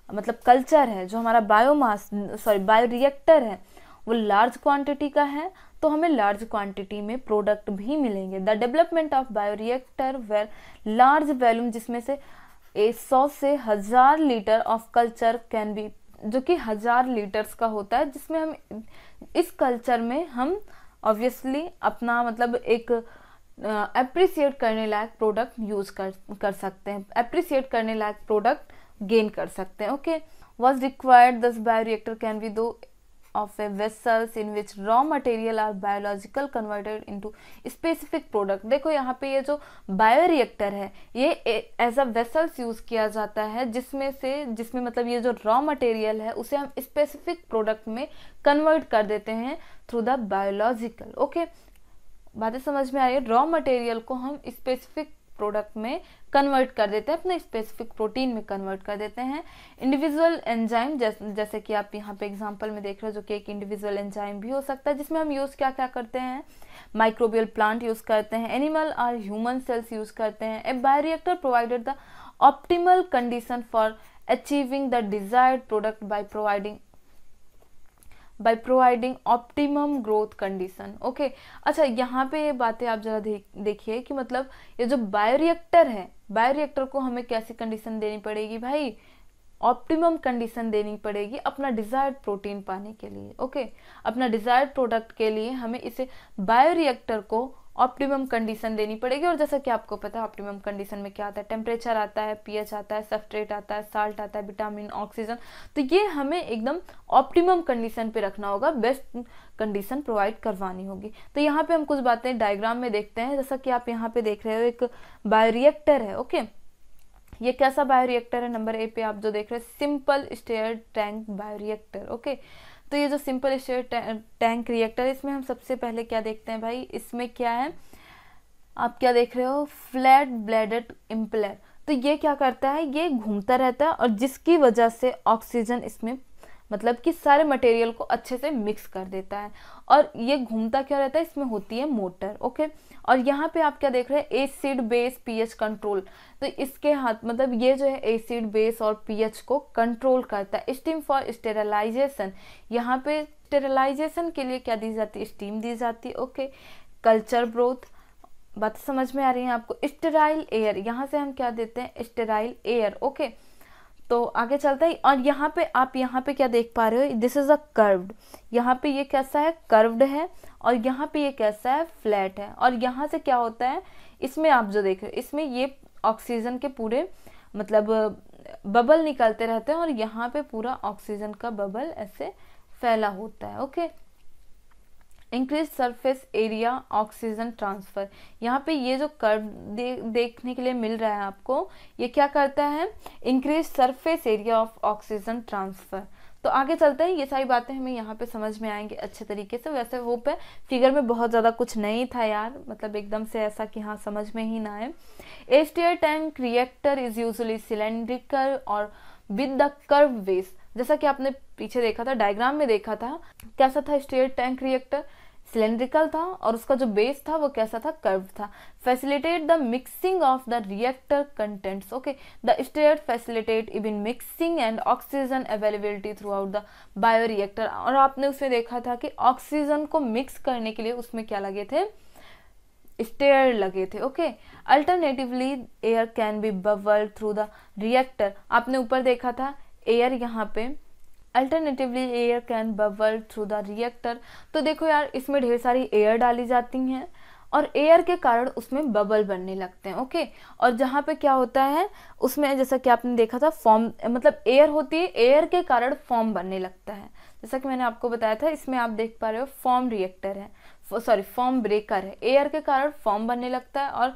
मतलब कल्चर है, जो हमारा बायोरिएक्टर है, वो लार्ज क्वांटिटी का है, तो हमें लार्ज क्वांटिटी में प्रोडक्ट भी मिलेंगे। The development of bioreactor where large volume, जिसमें से 100 से 1000 litre of culture can be, जो कि 1000 लीटर्स का होता है, जिसमें हम इस कल्चर में हम ऑब्वियसली अपना मतलब एक एप्रिसिएट करने लायक प्रोडक्ट यूज कर सकते हैं, एप्रिसिएट करने लायक प्रोडक्ट गेन कर सकते हैं। ओके, वॉज रिक्वायर्ड दस बायोरिएक्टर कैन बी दो of a vessels in which raw material are biological converted into specific product। देखो यहाँ पे ये जो बायोरिएक्टर है ये एज अ वेसल्स यूज किया जाता है, जिसमें मतलब ये जो रॉ मटेरियल है उसे हम स्पेसिफिक प्रोडक्ट में कन्वर्ट कर देते हैं थ्रू द बायोलॉजिकल। ओके, बातें समझ में आ रही है। रॉ मटेरियल को हम स्पेसिफिक प्रोडक्ट में कन्वर्ट कर देते हैं, अपने स्पेसिफिक प्रोटीन में कन्वर्ट कर देते हैं। इंडिविजुअल एंजाइम, जैसे कि आप यहाँ पे एग्जांपल में देख रहे हो, जो कि एक इंडिविजुअल एंजाइम भी हो सकता है, जिसमें हम यूज क्या क्या करते हैं, माइक्रोबियल प्लांट यूज करते हैं, एनिमल और ह्यूमन सेल्स यूज करते हैं। A bioreactor provided the optimal condition for achieving the desired product by providing optimum growth condition. Okay, अच्छा यहाँ पे ये बातें आप जरा देखिए कि मतलब ये जो बायोरिएक्टर है, बायोरिएक्टर को हमें कैसी कंडीशन देनी पड़ेगी भाई, ऑप्टिमम कंडीशन देनी पड़ेगी अपना डिजायर्ड प्रोटीन पाने के लिए। ओके, अपना डिजायर्ड प्रोडक्ट के लिए हमें इसे बायोरिएक्टर को ऑप्टिमम कंडीशन देनी पड़ेगी। और जैसा कि आपको पता है ऑप्टिमम कंडीशन में क्या आता है, टेम्परेचर आता है, पीएच आता है, सब्सट्रेट आता है, साल्ट आता है, विटामिन, ऑक्सीजन। तो ये हमें एकदम ऑप्टिमम कंडीशन पे रखना होगा, बेस्ट कंडीशन प्रोवाइड करवानी होगी। तो यहाँ पे हम कुछ बातें डायग्राम में देखते हैं। जैसा कि आप यहाँ पे देख रहे हो एक बायोरिएक्टर है। ओके, ये कैसा बायोरिएक्टर है, नंबर ए पे आप जो देख रहे हैं simple stirred tank bioreactor. Okay, तो ये जो सिंपल स्टेयर टैंक रिएक्टर, इसमें हम सबसे पहले क्या देखते हैं भाई, इसमें क्या है, आप क्या देख रहे हो, फ्लैट ब्लेडेड इम्पेलर। तो ये क्या करता है, ये घूमता रहता है और जिसकी वजह से ऑक्सीजन इसमें मतलब कि सारे मटेरियल को अच्छे से मिक्स कर देता है। और ये घूमता क्या रहता है, इसमें होती है मोटर। ओके, और यहाँ पे आप क्या देख रहे हैं, एसिड बेस पीएच कंट्रोल। तो इसके हाथ मतलब ये जो है एसिड बेस और पीएच को कंट्रोल करता है। स्टीम फॉर स्टेरिलाइजेशन, यहाँ पे स्टेरिलाइजेशन के लिए क्या दी जाती है, स्टीम दी जाती है। ओके, कल्चर ग्रोथ, बात समझ में आ रही है आपको। स्टेराइल एयर, यहाँ से हम क्या देते हैं, स्टेराइल एयर। ओके, तो आगे चलता है। और यहाँ पे आप यहाँ पे क्या देख पा रहे हो, दिस इज अ कर्व्ड, यहाँ पे ये कैसा है, कर्व्ड है, और यहाँ पे ये कैसा है, फ्लैट है। और यहाँ से क्या होता है, इसमें आप जो देख रहे हो, इसमें ये ऑक्सीजन के पूरे मतलब बबल निकलते रहते हैं और यहाँ पे पूरा ऑक्सीजन का बबल ऐसे फैला होता है। Okay, increase surface area oxygen transfer, यहाँ पे ये जो कर्व देखने के लिए मिल रहा है आपको, ये क्या करता है, increase surface area of oxygen transfer. तो आगे चलते हैं, ये सारी बातें हमें यहाँ पे समझ में आएंगे अच्छे तरीके से। वैसे वो पे फिगर में बहुत ज़्यादा कुछ नहीं था यार, मतलब एकदम से ऐसा कि हाँ समझ में ही ना आए। A stirred tank reactor is usually cylindrical और विद द कर्व बेस, जैसा कि आपने पीछे देखा था, डायग्राम में देखा था, कैसा था स्टेयर टैंक रिएक्टर, सिलेंड्रिकल था और उसका जो बेस था वो कैसा था, कर्व था। Facilitate the mixing of the reactor contents. Okay, the stirrer facilitate even mixing and oxygen availability throughout the bioreactor. और आपने उसमें देखा था कि ऑक्सीजन को मिक्स करने के लिए उसमें क्या लगे थे, स्टेयर लगे थे। Okay, alternatively air can be bubbled through the reactor, आपने ऊपर देखा था एयर, यहाँ पे alternatively air can bubble through the reactor. तो देखो यार, इसमें ढेर सारी एयर डाली जाती हैं और एयर के कारण उसमें बबल बनने लगते हैं। ओके, और जहाँ पे क्या होता है उसमें, जैसा कि आपने देखा था फॉर्म, मतलब एयर होती है, एयर के कारण फॉर्म बनने लगता है। जैसा कि मैंने आपको बताया था, इसमें आप देख पा रहे हो फॉर्म रिएक्टर है, सॉरी फॉर्म ब्रेकर है, एयर के कारण फॉर्म बनने लगता है। और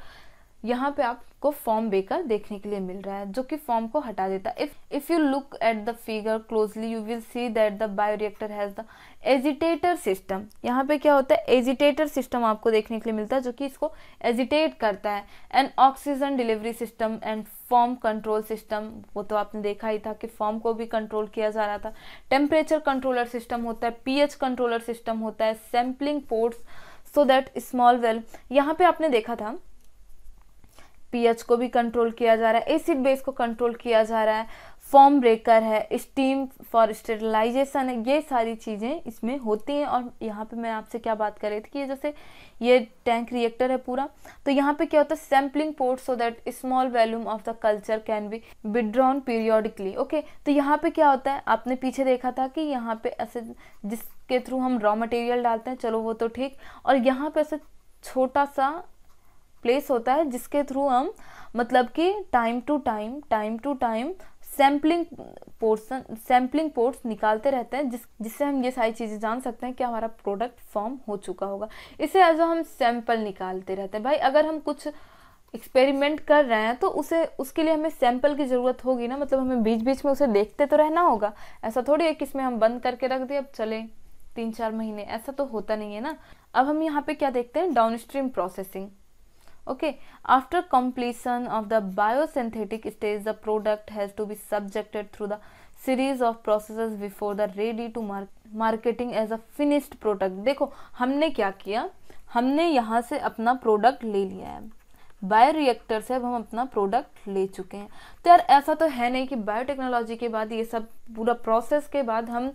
यहाँ पे आपको फॉर्म ब्रेकर देखने के लिए मिल रहा है जो कि फॉर्म को हटा देता है। If you look at the figure closely you will see that the bioreactor has the agitator system. यहाँ पे क्या होता है, एजिटेटर सिस्टम आपको देखने के लिए मिलता है जो कि इसको एजिटेट करता है। And oxygen delivery system and form control system, वो तो आपने देखा ही था कि फॉर्म को भी कंट्रोल किया जा रहा था। टेम्परेचर कंट्रोलर सिस्टम होता है, पीएच कंट्रोलर सिस्टम होता है, sampling ports so that small well, यहाँ पे आपने देखा था पीएच को भी कंट्रोल किया जा रहा है, एसिड बेस को कंट्रोल किया जा रहा है, फॉर्म ब्रेकर है, स्टीम फॉर स्टेरिलाइजेशन है, ये सारी चीज़ें इसमें होती हैं। और यहाँ पे मैं आपसे क्या बात कर रही थी कि जैसे ये टैंक रिएक्टर है पूरा, तो यहाँ पे क्या होता है, sampling port so that small volume of the culture can be withdrawn periodically. Okay, तो यहाँ पे क्या होता है, आपने पीछे देखा था कि यहाँ पे ऐसे जिसके थ्रू हम रॉ मटेरियल डालते हैं, चलो वो तो ठीक, और यहाँ पे ऐसे छोटा सा प्लेस होता है जिसके थ्रू हम मतलब कि time to time sampling ports निकालते रहते हैं, जिससे हम ये सारी चीज़ें जान सकते हैं कि हमारा प्रोडक्ट फॉर्म हो चुका होगा। इसे एज हम सैंपल निकालते रहते हैं। भाई अगर हम कुछ एक्सपेरिमेंट कर रहे हैं तो उसके लिए हमें सैंपल की ज़रूरत होगी ना, मतलब हमें बीच बीच में उसे देखते तो रहना होगा। ऐसा थोड़ी है कि इसमें हम बंद करके रख दिए अब चले 3-4 महीने, ऐसा तो होता नहीं है ना। अब हम यहाँ पे क्या देखते हैं, downstream processing. Okay, after completion of the biosynthetic stage, the product has to be subjected through the series of processes before the ready to marketing as a finished product। देखो हमने क्या किया, हमने यहाँ से अपना प्रोडक्ट ले लिया है, बायोरिएक्टर से अब हम अपना प्रोडक्ट ले चुके हैं। तो यार ऐसा तो है नहीं कि बायोटेक्नोलॉजी के बाद ये सब पूरा प्रोसेस के बाद हम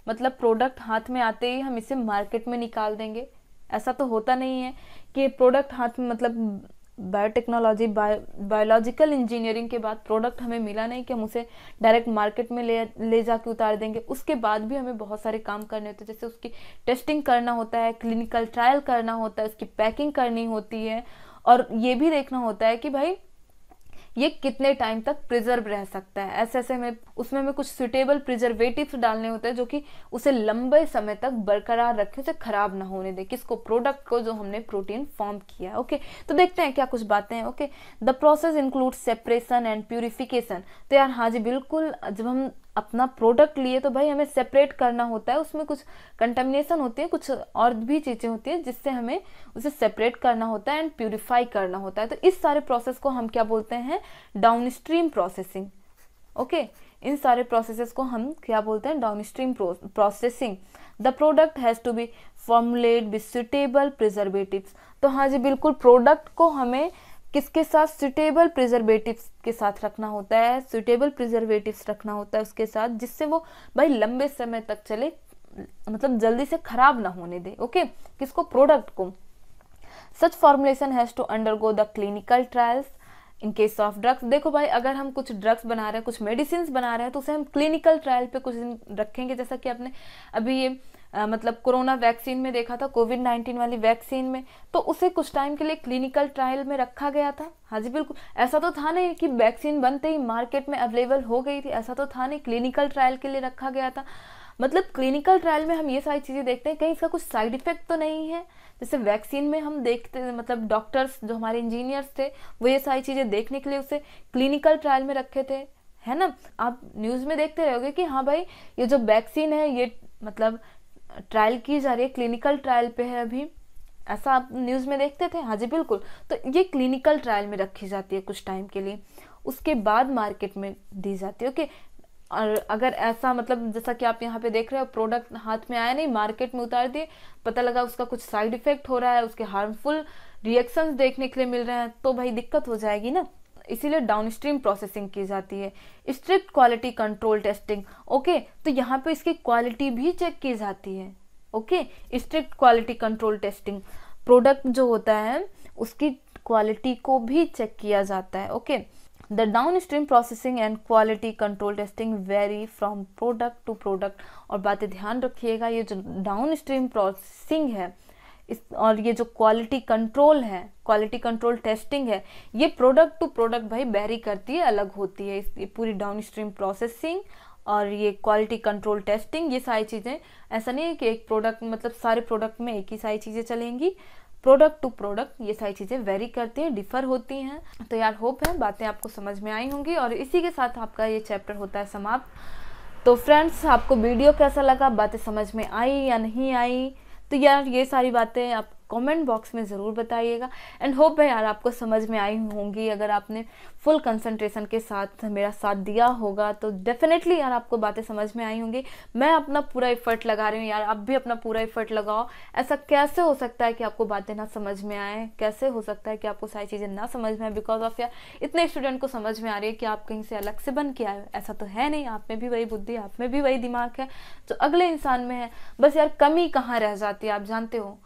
मतलब प्रोडक्ट हाथ में आते ही हम इसे मार्केट में निकाल देंगे, ऐसा तो होता नहीं है कि प्रोडक्ट हाथ में मतलब बायोटेक्नोलॉजी बायोलॉजिकल इंजीनियरिंग के बाद प्रोडक्ट हमें मिला नहीं कि हम उसे डायरेक्ट मार्केट में ले जाके उतार देंगे। उसके बाद भी हमें बहुत सारे काम करने होते हैं, जैसे उसकी टेस्टिंग करना होता है, क्लिनिकल ट्रायल करना होता है, उसकी पैकिंग करनी होती है, और ये भी देखना होता है कि भाई ये कितने टाइम तक प्रिजर्व रह सकता है। ऐसे ऐसे में उसमें हमें कुछ सुटेबल प्रिजर्वेटिव्स डालने होते हैं जो कि उसे लंबे समय तक बरकरार रखे, उसे खराब ना होने दे, किसको, प्रोडक्ट को जो हमने प्रोटीन फॉर्म किया है। ओके, तो देखते हैं क्या कुछ बातें हैं। Okay, the process include separation and purification. तो यार हाँ जी बिल्कुल, जब हम अपना प्रोडक्ट लिए तो भाई हमें सेपरेट करना होता है, उसमें कुछ कंटेमिनेशन होती है, कुछ और भी चीज़ें होती हैं जिससे हमें उसे सेपरेट करना होता है एंड प्यूरिफाई करना होता है। तो इस सारे प्रोसेस को हम क्या बोलते हैं, डाउनस्ट्रीम प्रोसेसिंग। ओके, इन सारे प्रोसेसेस को हम क्या बोलते हैं, downstream processing. The product has to be formulate with suitable preservatives. तो हाँ जी बिल्कुल, प्रोडक्ट को हमें किसके साथ, सुटेबल प्रिजर्वेटिव्स के साथ रखना होता है, सुटेबल प्रिजर्वेटिव्स रखना होता है उसके साथ, जिससे वो भाई लंबे समय तक चले, मतलब जल्दी से खराब ना होने दे। ओके, किसको, प्रोडक्ट को। Such formulation has to undergo the clinical trials in case of drugs. देखो भाई, अगर हम कुछ ड्रग्स बना रहे हैं, कुछ मेडिसिन बना रहे हैं, तो उसे हम क्लिनिकल ट्रायल पे कुछ दिन रखेंगे। जैसा कि आपने अभी ये मतलब कोरोना वैक्सीन में देखा था, कोविड-19 वाली वैक्सीन में, तो उसे कुछ टाइम के लिए क्लिनिकल ट्रायल में रखा गया था। हाँ जी बिल्कुल, ऐसा तो था नहीं कि वैक्सीन बनते ही मार्केट में अवेलेबल हो गई थी, ऐसा तो था नहीं, क्लिनिकल ट्रायल के लिए रखा गया था। मतलब क्लिनिकल ट्रायल में हम ये सारी चीज़ें देखते हैं, कहीं इसका कुछ साइड इफेक्ट तो नहीं है। जैसे वैक्सीन में हम देखते, मतलब डॉक्टर्स जो हमारे इंजीनियर्स थे वो ये सारी चीज़ें देखने के लिए उसे क्लिनिकल ट्रायल में रखे थे, है ना। आप न्यूज़ में देखते रहोगे कि हाँ भाई ये जो वैक्सीन है ये मतलब ट्रायल की जा रही है, क्लिनिकल ट्रायल पे है अभी, ऐसा आप न्यूज़ में देखते थे। हाँ जी बिल्कुल, तो ये क्लिनिकल ट्रायल में रखी जाती है कुछ टाइम के लिए, उसके बाद मार्केट में दी जाती है। ओके, और अगर ऐसा मतलब जैसा कि आप यहाँ पे देख रहे हो, प्रोडक्ट हाथ में आया नहीं, मार्केट में उतार दिए, पता लगा उसका कुछ साइड इफेक्ट हो रहा है, उसके हार्मफुल रिएक्शंस देखने के लिए मिल रहे हैं, तो भाई दिक्कत हो जाएगी ना। इसीलिए डाउनस्ट्रीम प्रोसेसिंग की जाती है। Strict quality control testing. Okay, तो यहाँ पे इसकी क्वालिटी भी चेक की जाती है। Okay, strict quality control testing, product जो होता है उसकी क्वालिटी को भी चेक किया जाता है। Okay, the downstream processing and quality control testing vary from product to product. और बातें ध्यान रखिएगा, ये जो डाउनस्ट्रीम प्रोसेसिंग है और ये जो क्वालिटी कंट्रोल है, क्वालिटी कंट्रोल टेस्टिंग है, ये प्रोडक्ट टू प्रोडक्ट भाई वेरी करती है, अलग होती है। ये पूरी डाउनस्ट्रीम प्रोसेसिंग और ये क्वालिटी कंट्रोल टेस्टिंग, ये सारी चीज़ें, ऐसा नहीं है कि एक प्रोडक्ट मतलब सारे प्रोडक्ट में एक ही सारी चीज़ें चलेंगी, प्रोडक्ट टू प्रोडक्ट ये सारी चीज़ें वेरी करती हैं, डिफर होती हैं। तो यार होप है बातें आपको समझ में आई होंगी, और इसी के साथ आपका ये चैप्टर होता है समाप्त। तो फ्रेंड्स, आपको वीडियो कैसा लगा, बातें समझ में आई या नहीं आई, तो यार ये सारी बातें आप कमेंट बॉक्स में ज़रूर बताइएगा। एंड होप है यार आपको समझ में आई होंगी। अगर आपने फुल कंसंट्रेशन के साथ मेरा साथ दिया होगा तो डेफिनेटली यार आपको बातें समझ में आई होंगी। मैं अपना पूरा एफर्ट लगा रही हूँ यार, आप भी अपना पूरा एफर्ट लगाओ। ऐसा कैसे हो सकता है कि आपको बातें ना समझ में आए, कैसे हो सकता है कि आपको सारी चीज़ें ना समझ में आए बिकॉज ऑफ यार इतने स्टूडेंट को समझ में आ रही है कि आप कहीं से अलग से बन के आए, ऐसा तो है नहीं। आप में भी वही बुद्धि, आप में भी वही दिमाग है जो अगले इंसान में है। बस यार कमी कहाँ रह जाती है आप जानते हो,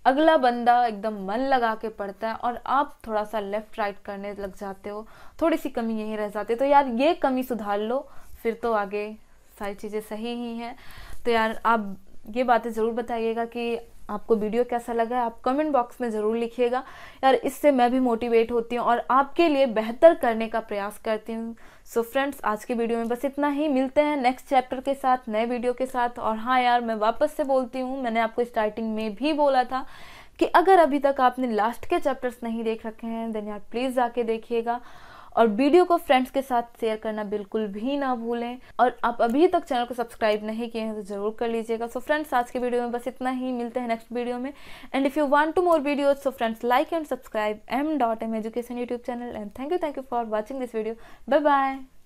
अगला बंदा एकदम मन लगा के पढ़ता है और आप थोड़ा सा लेफ्ट राइट करने लग जाते हो, थोड़ी सी कमी यहीं रह जाती है। तो यार ये कमी सुधार लो, फिर तो आगे सारी चीज़ें सही ही हैं। तो यार आप ये बातें ज़रूर बताइएगा कि आपको वीडियो कैसा लगा, आप कमेंट बॉक्स में ज़रूर लिखिएगा यार, इससे मैं भी मोटिवेट होती हूँ और आपके लिए बेहतर करने का प्रयास करती हूँ। सो फ्रेंड्स, आज की वीडियो में बस इतना ही, मिलते हैं नेक्स्ट चैप्टर के साथ, नए वीडियो के साथ। और हाँ यार, मैं वापस से बोलती हूँ, मैंने आपको स्टार्टिंग में भी बोला था कि अगर अभी तक आपने लास्ट के चैप्टर्स नहीं देख रखे हैं देन यार प्लीज़ जाके देखिएगा, और वीडियो को फ्रेंड्स के साथ शेयर करना बिल्कुल भी ना भूलें। और आप अभी तक चैनल को सब्सक्राइब नहीं किए हैं तो ज़रूर कर लीजिएगा। सो फ्रेंड्स, आज के वीडियो में बस इतना ही, मिलते हैं नेक्स्ट वीडियो में। And if you want to more videos, so friends like and subscribe m.m education YouTube चैनल। And thank you for watching this video. Bye bye.